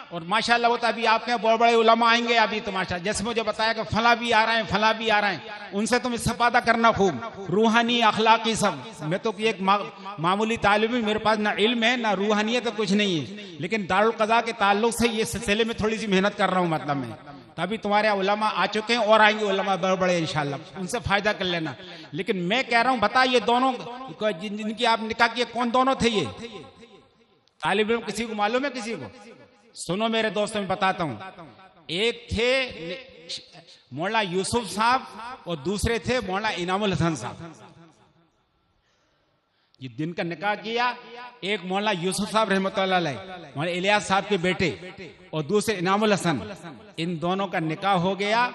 [SPEAKER 1] और माशाल्लाह वो तो अभी आपके यहाँ बहुत बड़े उलमा आएंगे अभी, तो माशा जैसे मुझे बताया कि फला भी आ रहे हैं, फला भी आ रहे हैं, उनसे तुम इस्तेफादा करना खूब, रूहानी अखलाकी सब। मैं तो एक मामूली तालिब हूं, मेरे पास ना इल्म है ना रूहानियत तो कुछ नहीं है, लेकिन दारुल क़ज़ा के ताल्लुक से ये सिलसिले में थोड़ी सी मेहनत कर रहा हूँ। मतलब मैं तभी तुम्हारे उलमा आ चुके हैं और आएंगे उलमा बड़े बड़े इंशाल्लाह, उनसे फायदा कर लेना। लेकिन मैं कह रहा हूँ बता, ये दोनों जिनकी आप निकाह किए कौन दोनों थे? ये तालिब इल्म किसी को मालूम है? किसी को? सुनो मेरे दोस्तों, मैं बताता हूं। एक थे मौला यूसुफ साहब और दूसरे थे मौला इनामुल हसन साहब। ये दिन का निकाह किया, एक मौला यूसुफ साहब रहमतुल्लाह अलैह, मौला इलियास साहब के बेटे, और दूसरे इनामुल हसन। इन दोनों का निकाह हो गया।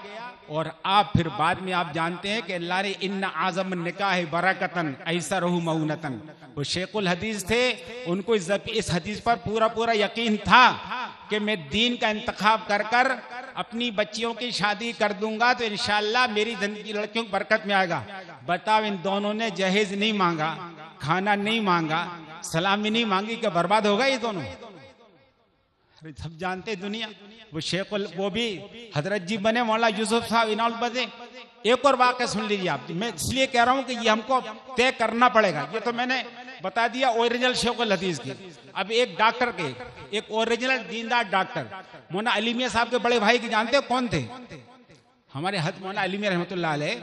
[SPEAKER 1] और आप फिर बाद में आप जानते हैं कि अल्लाह ने इन्ना आज़म निकाह बरकतन ऐसा रहू मऊनतन, वो शेखुल हदीस थे, उनको इस हदीस पर पूरा पूरा यकीन था कि मैं दीन का इंतखाब कर कर अपनी बच्चियों की शादी कर दूंगा तो इंशाअल्लाह मेरी जिंदगी लड़कियों की बरकत में आएगा। बताओ इन दोनों ने जहेज नहीं मांगा, खाना नहीं मांगा, सलामी नहीं मांगी, क्या बर्बाद होगा ये दोनों? सब जानते दुनिया। वो शेखुल, वो भी हजरत जी बने मौला यूसुफ साहब इनाउल बने। एक और वाक़या सुन लीजिए आप, मैं इसलिए कह रहा हूं कि ये हमको तय करना पड़ेगा। ये तो मैंने बता दिया ओरिजिनल शेखुल हदीस की। अब एक डॉक्टर के, एक ओरिजिनल दीनदार डॉक्टर मौना अली मियां साहब के बड़े भाई की जानते हो कौन थे? हमारे हद मौना अली मियां रहमतुल्लाह अलैह,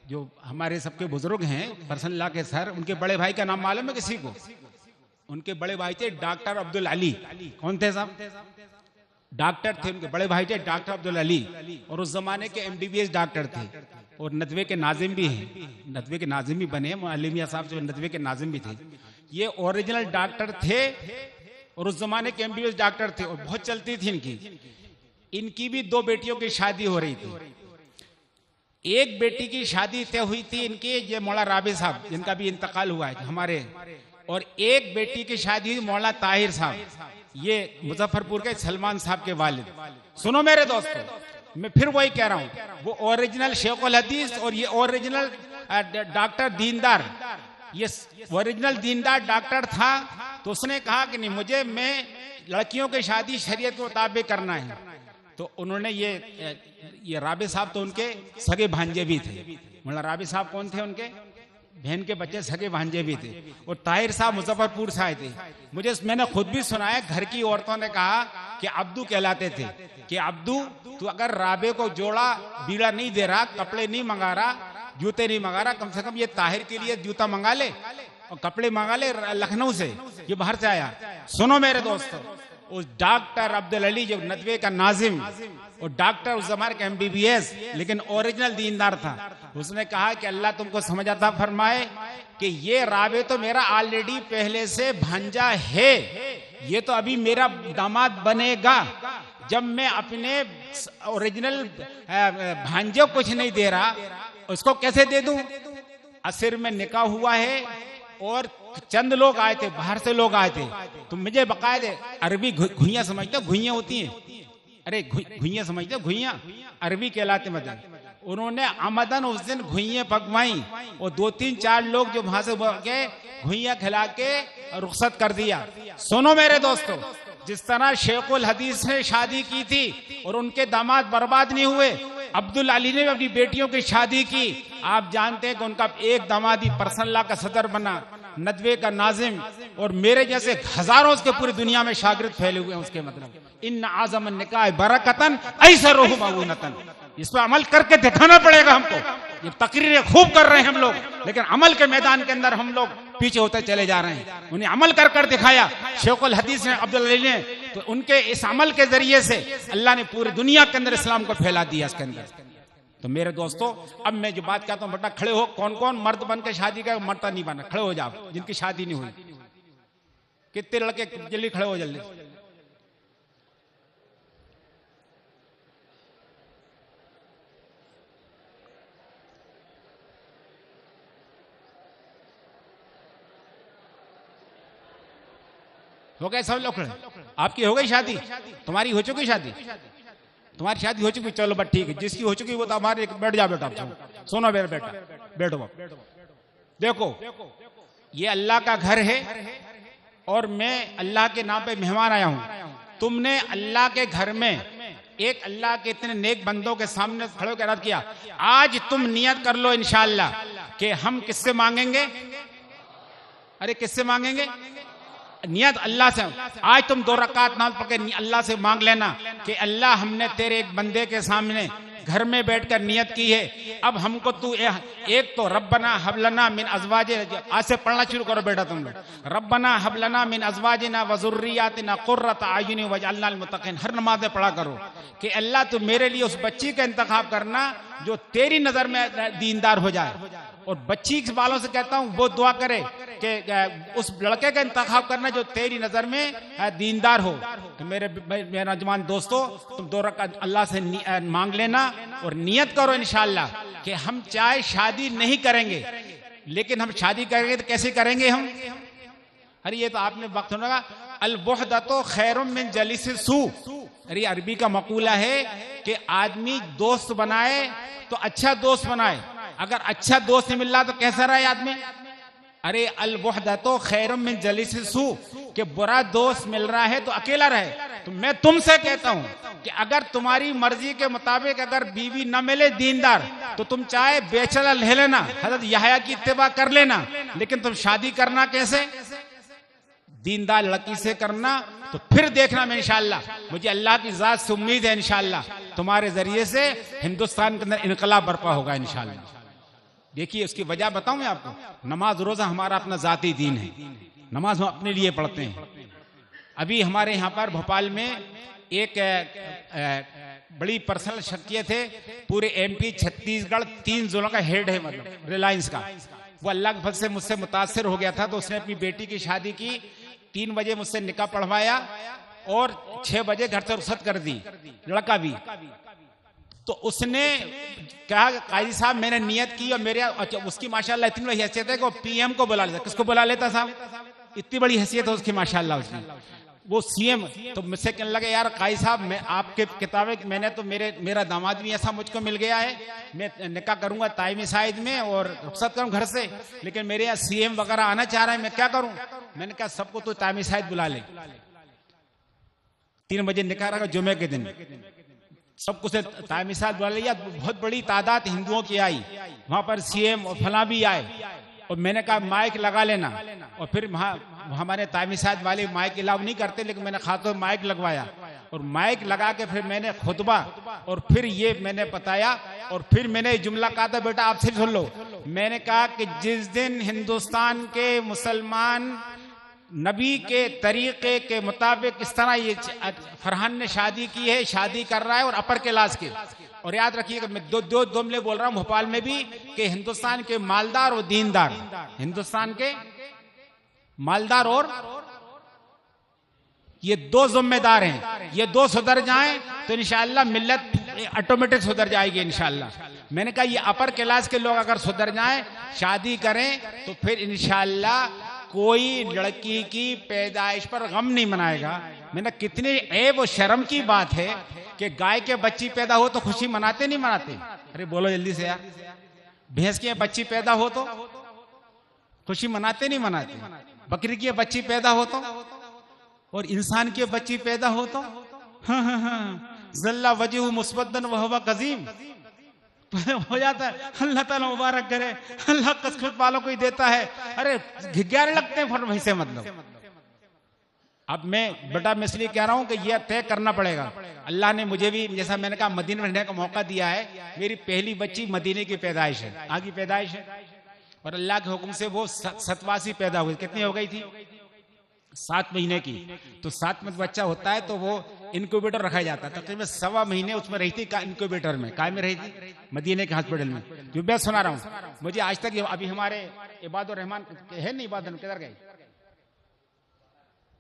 [SPEAKER 1] जो हमारे सबके बुजुर्ग हैं, परसनल्लाह के सर, उनके बड़े भाई का नाम मालूम है किसी को? उनके बड़े भाई थे डॉक्टर अब्दुल अली। कौन थे साहब? डॉक्टर थे, उनके बड़े भाई थे डॉक्टर अब्दुल अली, और उस जमाने के एमबीबीएस डॉक्टर थे, और नदवे के नाजिम भी हैं। नदवे के नाजिम भी बने, अली मियां साहब जो नदवे के नाजिम भी थे। ये ओरिजिनल डॉक्टर थे और उस जमाने के एमबीबीएस डॉक्टर थे, और बहुत चलती थी इनकी। इनकी भी दो बेटियों की शादी हो रही थी। एक बेटी की शादी तय हुई थी इनकी, ये मौला राबी साहब जिनका भी इंतकाल हुआ है हमारे, और एक बेटी की शादी हुई मौला ताहिर साहब, ये मुजफ्फरपुर के सलमान साहब के वालिद। सुनो मेरे दोस्तों, मैं फिर वही कह रहा हूं, वो ओरिजिनल शेखुल हदीस और ये ओरिजिनल डॉक्टर दीनदार, ये ओरिजिनल दीनदार डॉक्टर था। तो उसने कहा कि नहीं, मुझे मैं लड़कियों की शादी शरीयत के मुताबिक करना है। तो उन्होंने ये राबी साहब तो उनके सगे भांजे भी थे। मतलब राबी साहब कौन थे? उनके बहन के बच्चे सगे भांजे भी थे। और ताहिर साहब मुजफ्फरपुर से आए थे। मैंने खुद भी सुना है, घर की औरतों ने कहा कि अब्दू कहलाते थे कि अब्दू तू अगर राबे को जोड़ा बीड़ा नहीं दे रहा, कपड़े नहीं मंगा रहा, जूते नहीं मंगा रहा, कम से कम ये ताहिर के लिए जूता मंगा ले और कपड़े मंगा ले लखनऊ से, ये बाहर से आया। सुनो मेरे दोस्तों, उस डॉक्टर अब्दुल अली जो नदवे का नाजिम और डॉक्टर उस जमाने का एमबीबीएस, लेकिन ओरिजिनल दीनदार था, उसने कहा कि अल्लाह तुमको समझ आता फरमाए कि ये राबे तो मेरा ऑलरेडी पहले से भांजा है, ये तो अभी मेरा दामाद बनेगा। जब मैं अपने ओरिजिनल भांजे कुछ नहीं दे रहा, उसको कैसे दे दूं? असर में निकाह हुआ है और चंद लोग आए थे, बाहर से लोग आए थे, तो मुझे बकायदे अरबी घुइयां समझते हो? घुइयां होती हैं, अरे घुइयां समझते हो? घुइयां अरबी कहलाते। मतलब उन्होंने आमदन उस दिन घुइयां पकवाई और 2-3-4 लोग जो वहां से के घुइयां खिला के रुखसत कर दिया। सुनो मेरे दोस्तों, जिस तरह शेखुल हदीस ने शादी की थी और उनके दामाद बर्बाद नहीं हुए, अब्दुल अली ने अपनी बेटियों की शादी की। आप जानते हैं कि उनका एक दामादी परसनल्लाह का सदर बना, नदवे का नाजिम, और मेरे जैसे हजारों उसके पूरी दुनिया में शागिर्द फैले हुए हैं उसके। मतलब इन आज़म निकाह बरकतन ऐसा रोह मऊनतन, इस पर अमल करके दिखाना पड़ेगा हमको। ये तकरीरें खूब कर रहे हैं हम लोग, लेकिन अमल के मैदान के अंदर हम लोग पीछे होते चले जा रहे हैं। उन्हें अमल कर कर दिखाया शेखुल हदीस ने, अब्दुल अली ने, तो उनके इस अमल के जरिए से अल्लाह ने पूरी दुनिया के अंदर इस्लाम को फैला दिया इसके अंदर। तो मेरे दोस्तों, अब मैं जो बात कहता हूं, बेटा खड़े हो, कौन कौन मर्द बन के शादी का मरता नहीं बना, खड़े हो जाओ जिनकी शादी नहीं हुई। कितने लड़के जल्दी खड़े हो, जल्दी। हो गए सब लोग खड़े? आपकी हो गई शादी? तुम्हारी हो चुकी शादी? तुम्हारी शादी हो चुकी? चलो बस ठीक है, जिसकी हो चुकी वो तो हमारे बैठ जा बेटा, सुनो मेरा बेटा, बैठो बाप। देखो ये अल्लाह का घर है और मैं अल्लाह के नाम पे मेहमान आया हूं। तुमने अल्लाह के घर में एक अल्लाह के इतने नेक बंदों के सामने खड़े होकर अर्ज किया, आज तुम नियत कर लो इंशाअल्लाह कि हम किससे मांगेंगे? अरे किससे मांगेंगे? नियत अल्लाह से। आज तुम 2 रकात नमाज पढ़ के अल्लाह से मांग लेना कि अल्लाह हमने तेरे एक बंदे के सामने घर में बैठकर नियत की है, अब हमको तू एक तो रब्बना हबलना मिन अज़वाजे, आज से पढ़ना शुरू करो बेटा तुम लोग, रब्बना हबलना मिन अज़वाजिना व ज़ुर्रियातिना क़ुर्रता अयुनि वजअलना लिल-मुत्तक़ीन, हर नमाज में पढ़ा करो कि अल्लाह तू मेरे लिए उस बच्ची का इंतखाब करना जो तेरी नजर में दीनदार हो जाए। और बच्ची वालों से कहता हूं वो दुआ करे कि उस लड़के का इंतखाब करना जो तेरी नजर में दीनदार हो। तो मेरे नौजवान दोस्तों, तुम 2 रकात अल्लाह से मांग लेना और नियत करो इंशाअल्लाह कि हम चाहे शादी नहीं करेंगे, लेकिन हम शादी करेंगे तो कैसे करेंगे हम? अरे ये तो आपने वक्त सुना, अल वहदतो खैरुम मिन जलिस सू। अरे अरबी का मकूला है कि आदमी दोस्त बनाए तो अच्छा दोस्त बनाए, अगर अच्छा दोस्त नहीं मिल रहा तो कैसा रहे आदमी? अरे अल वहदतो खैरुम मिन जलिस सू, कि बुरा दोस्त मिल रहा है तो अकेला रहे। तो मैं तुमसे कहता हूं कि अगर तुम्हारी मर्जी के मुताबिक अगर बीवी न मिले दीनदार तो तुम चाहे बेचला ले लेना, हजरत यहया की इत्तिबा कर लेना, लेकिन तुम शादी करना कैसे? दीनदार लड़की से करना। तो फिर देखना मैं इंशाअल्लाह, मुझे अल्लाह की जात से उम्मीद है इंशाअल्लाह तुम्हारे जरिए से हिंदुस्तान के अंदर इनकलाब बर्पा होगा इंशाअल्लाह। देखिए उसकी वजह बताऊं मैं आपको, नमाज रोजा हमारा अपना जाती दीन है, नमाज हम अपने लिए पढ़ते हैं। अभी हमारे यहाँ पर भोपाल में एक बड़ी पर्सनल शख्सियत है, पूरे MP छत्तीसगढ़ 3 जिलों का हेड है, मतलब रिलायंस का। वो अल्लाह के फजल से मुझसे मुतासिर हो गया था, तो उसने अपनी बेटी की शादी की, 3 बजे मुझसे निकाह पढ़वाया और 6 बजे घर से रुखसत कर दी, लड़का भी। तो उसने कहा काजी साहब मैंने नियत की, और मेरे उसकी माशाल्लाह इतनी बड़ी हैसियत है कि वो PM को बुला लेता। किसको बुला लेता साहब? इतनी बड़ी हैसियत है उसकी माशाल्लाह, उसकी वो CM। तो मुझसे कहने लगे यार काजी साहब मैं आपके किताबें, मैंने तो मेरा दामाद भी ऐसा मुझको मिल गया है, मैं निकाह करूंगा ताइमी साइद में और रुखसत करूं घर से, लेकिन मेरे यहाँ CM वगैरह आना चाह रहा है, मैं क्या करूं? मैंने कहा सबको तो ताइमी साइद बुला ले। 3 बजे निकाह रखा जुमे के दिन, सबको से ताइमी साइद बुला लिया। बहुत बड़ी तादाद हिंदुओं की आई, वहां पर CM और फला भी आए, और मैंने कहा माइक लगा लेना। और फिर हमारे ताइमी साहब वाले माइक अलाउ नहीं करते, लेकिन मैंने खातों माइक लगवाया, और माइक लगा के फिर मैंने खुतबा, और फिर ये मैंने बताया, और फिर मैंने जुमला कहा था बेटा आपसे सुन लो। मैंने कहा कि जिस दिन हिंदुस्तान के मुसलमान नबी के तरीके के मुताबिक इस तरह ये फरहान ने शादी की है, शादी कर रहा है, और अपर क्लास के। और याद रखिएगा मैं दो जुमले बोल रहा हूं भोपाल में भी, कि हिंदुस्तान के मालदार और दीनदार, हिंदुस्तान के मालदार और ये 2 जिम्मेदार हैं, ये 2 सुधर जाएं तो इंशाअल्लाह मिल्लत ऑटोमेटिक सुधर जाएगी इंशाअल्लाह। मैंने कहा ये अपर क्लास के लोग अगर सुधर जाएं, शादी करें, तो फिर इंशाअल्लाह कोई लड़की की पैदाइश पर गम नहीं मनाएगा। मैंने कितनी ऐब और शर्म की बात है कि गाय के बच्ची पैदा हो तो खुशी मनाते नहीं मनाते? अरे बोलो जल्दी से यार, भैंस की बच्ची पैदा हो तो खुशी मनाते नहीं मनाते? बकरी की बच्ची पैदा हो तो, और इंसान की बच्ची पैदा हो तो जल्ला वजहू मुस्बद्दन व हुवा कज़ीम हो जाता है। अल्लाह ताला मुबारक करे, अल्लाह किस्मत वालों को ही देता है। अरे घिग्यारे लगते हैं फट वैसे, मतलब अब मैं बेटा मैं इसलिए कह रहा हूं कि यह तय करना पड़ेगा। अल्लाह ने मुझे भी, जैसा मैंने कहा, मदीने में रहने का मौका दिया है। मेरी पहली बच्ची मदीने की पैदाइश है, आगे पैदाइश है, और अल्लाह के हुक्म से वो 87 पैदा हुई। कितनी हो गई थी? 7 महीने की। तो 7 में बच्चा होता है तो वो इनक्यूबेटर रखा जाता है, तकरीबन 1.25 महीने उसमें रही थी इनक्यूबेटर में, काय में रही थी? मदीने के हॉस्पिटल में। जो मैं सुना रहा हूँ, मुझे आज तक अभी हमारे इबादुर रहमान है नहीं, इबादत किधर गए?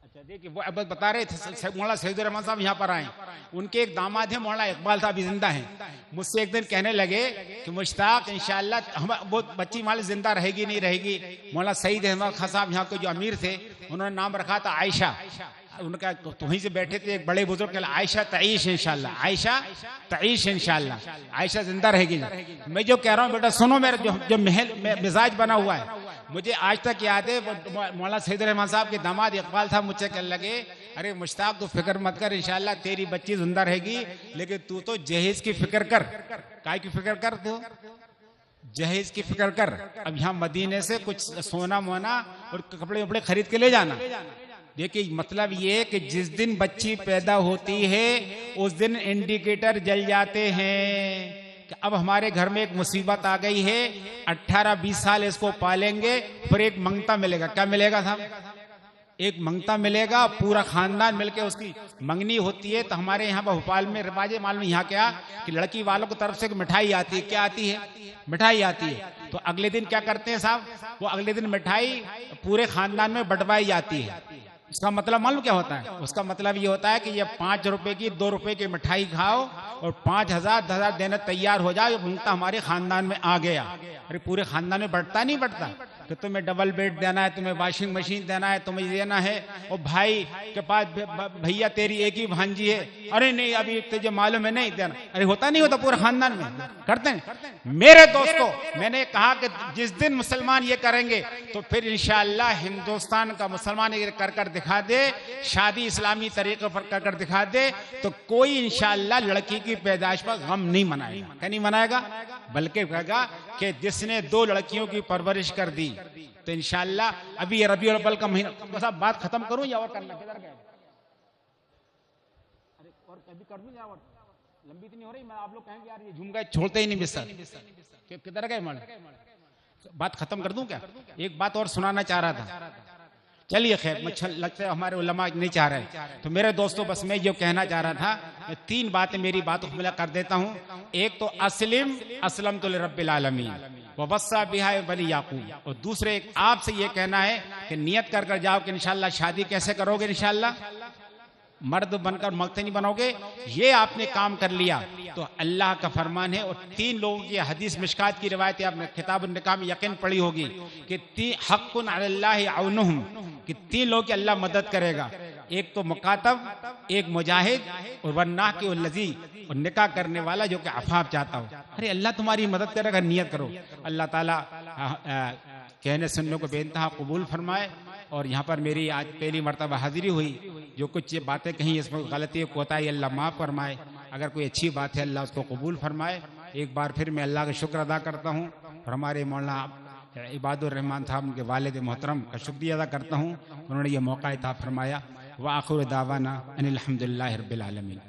[SPEAKER 1] अच्छा देखिए वो अब बता रहे थे मौलाना सईदुर रहमान साहब यहाँ पर आए, उनके एक दामाद है मौलाना इकबाल साहब, अभी जिंदा हैं। मुझसे एक दिन कहने लगे कि मुश्ताक इंशाअल्लाह हम वो बच्ची माली जिंदा रहेगी नहीं रहेगी। मौलाना सईद अहमद खान साहब यहाँ के जो अमीर थे, उन्होंने नाम रखा था आयशा। उनका तो वहीं से बैठे थे एक बड़े बुजुर्ग, कहला आयशा तईश इंशाल्लाह, आयशा तईश इंशाल्लाह, आयशा जिंदा रहेगी। मैं जो कह रहा हूँ बेटा सुनो, मेरा जो मिजाज बना हुआ है, मुझे आज तक याद है मौलाना सैयद रहमान साहब के दामाद इकबाल था, मुझसे कहने लगे अरे मुश्ताक तू फिक्र मत कर, इंशाल्लाह तेरी बच्ची जिंदा रहेगी, लेकिन तू तो जहेज की फिक्र कर। काय की फिक्र कर? तू जहेज की फिक्र कर। अब यहाँ मदीने से कुछ सोना मोना और कपड़े वपड़े खरीद के ले जाना। देखिए मतलब ये है कि जिस दिन बच्ची पैदा होती है उस दिन इंडिकेटर जल जाते हैं कि अब हमारे घर में एक मुसीबत आ गई है, 18-20 साल इसको पालेंगे, फिर एक मंगता मिलेगा। क्या मिलेगा साहब? एक मंगता मिलेगा, पूरा खानदान मिलके उसकी मंगनी होती है। तो हमारे यहाँ भोपाल में रिवाज मालूम यहाँ क्या कि लड़की वालों की तरफ से एक मिठाई आती है। क्या आती है? मिठाई आती है। तो अगले दिन क्या करते हैं साहब, वो अगले दिन मिठाई पूरे खानदान में बंटवाई जाती है। उसका मतलब मालूम क्या होता है? उसका मतलब ये होता है कि ये 5 रुपए की 2 रुपए की मिठाई खाओ और 5,000 10,000 देने तैयार हो जाओ, मंगता हमारे खानदान में आ गया। अरे पूरे खानदान में बढ़ता नहीं बढ़ता कि तुम्हें डबल बेड देना है, तुम्हें वॉशिंग मशीन देना है, तुम्हें देना है, और भाई के पास भैया तेरी एक ही भांजी है, अरे नहीं अभी तुझे मालूम है नहीं देना। अरे होता नहीं होता? पूरे खानदान में करते हैं। मेरे दोस्तों मैंने कहा कि जिस दिन मुसलमान ये करेंगे तो फिर इंशाअल्लाह हिंदुस्तान का मुसलमान ये कर दिखा दे, शादी इस्लामी तरीके पर कर दिखा दे, तो कोई इंशाअल्लाह लड़की की पैदाइश पर गम नहीं मनाएगा। क्या नहीं मनाएगा? बल्कि कहेगा कि जिसने 2 लड़कियों की परवरिश कर दी। तो इंशाअल्लाह अभी ये रबीउल अव्वल का महीना, बस अब बात खत्म करूं या और करना? किधर गए? अरे और कभी कर दूं या और लंबी तो नहीं हो रही? मैं आप लोग कहेंगे यार ये झूम गए, छोड़ते ही नहीं मिस्टर, किधर गए? बात खत्म कर दूं क्या? एक बात और सुनाना चाह रहा था। चलिए खैर, लगता है हमारे उलमा नहीं चाह रहे। तो मेरे दोस्तों बस मैं जो कहना चाह रहा था, 3 बातें मेरी बातों को मिला कर देता हूं। एक तो असलम तो रब्बिल आलमीन वबस्सा बिहा वली याकूब, और दूसरे आपसे ये कहना है कि नियत कर जाओ कि इंशाल्लाह शादी कैसे करोगे, इंशाल्लाह मर्द बनकर मर्द नहीं बनोगे। ये आपने काम कर लिया तो अल्लाह का फरमान है। और 3 लोगों की हदीस मिशकात की रिवायत है, आपने किताब निकाह में यकीन पढ़ी होगी कि हक़्क़ुन अलल्लाहि औनुहुम, कि 3 लोगों की अल्लाह मदद करेगा। एक तो मुकातब, एक मुजाहिद, और वन्नाह के लजी, और निकाह करने वाला जो कि अफाफ चाहता हो। अरे अल्लाह तुम्हारी मदद करेगा, नियत करो। अल्लाह ताला कहने सुनने को बेइंतहा कबूल फरमाए। और यहाँ पर मेरी आज पहली मरतबा हाजिरी हुई, जो कुछ ये बातें कहीं इसमें गलती कोताही अल्लाह माफ़ फरमाए, अगर कोई अच्छी बात है अल्लाह उसको कबूल फरमाए। एक बार फिर मैं अल्लाह का शुक्र अदा करता हूँ और हमारे मौलाना इबादुर रहमान साहब उनके वालिद मोहतरम का शुक्रिया अदा करता हूँ, उन्होंने ये मौका इता फरमाया। व आखिर दावाना अनिल हम्दुलिल्लाहि रब्बिल आलमीन।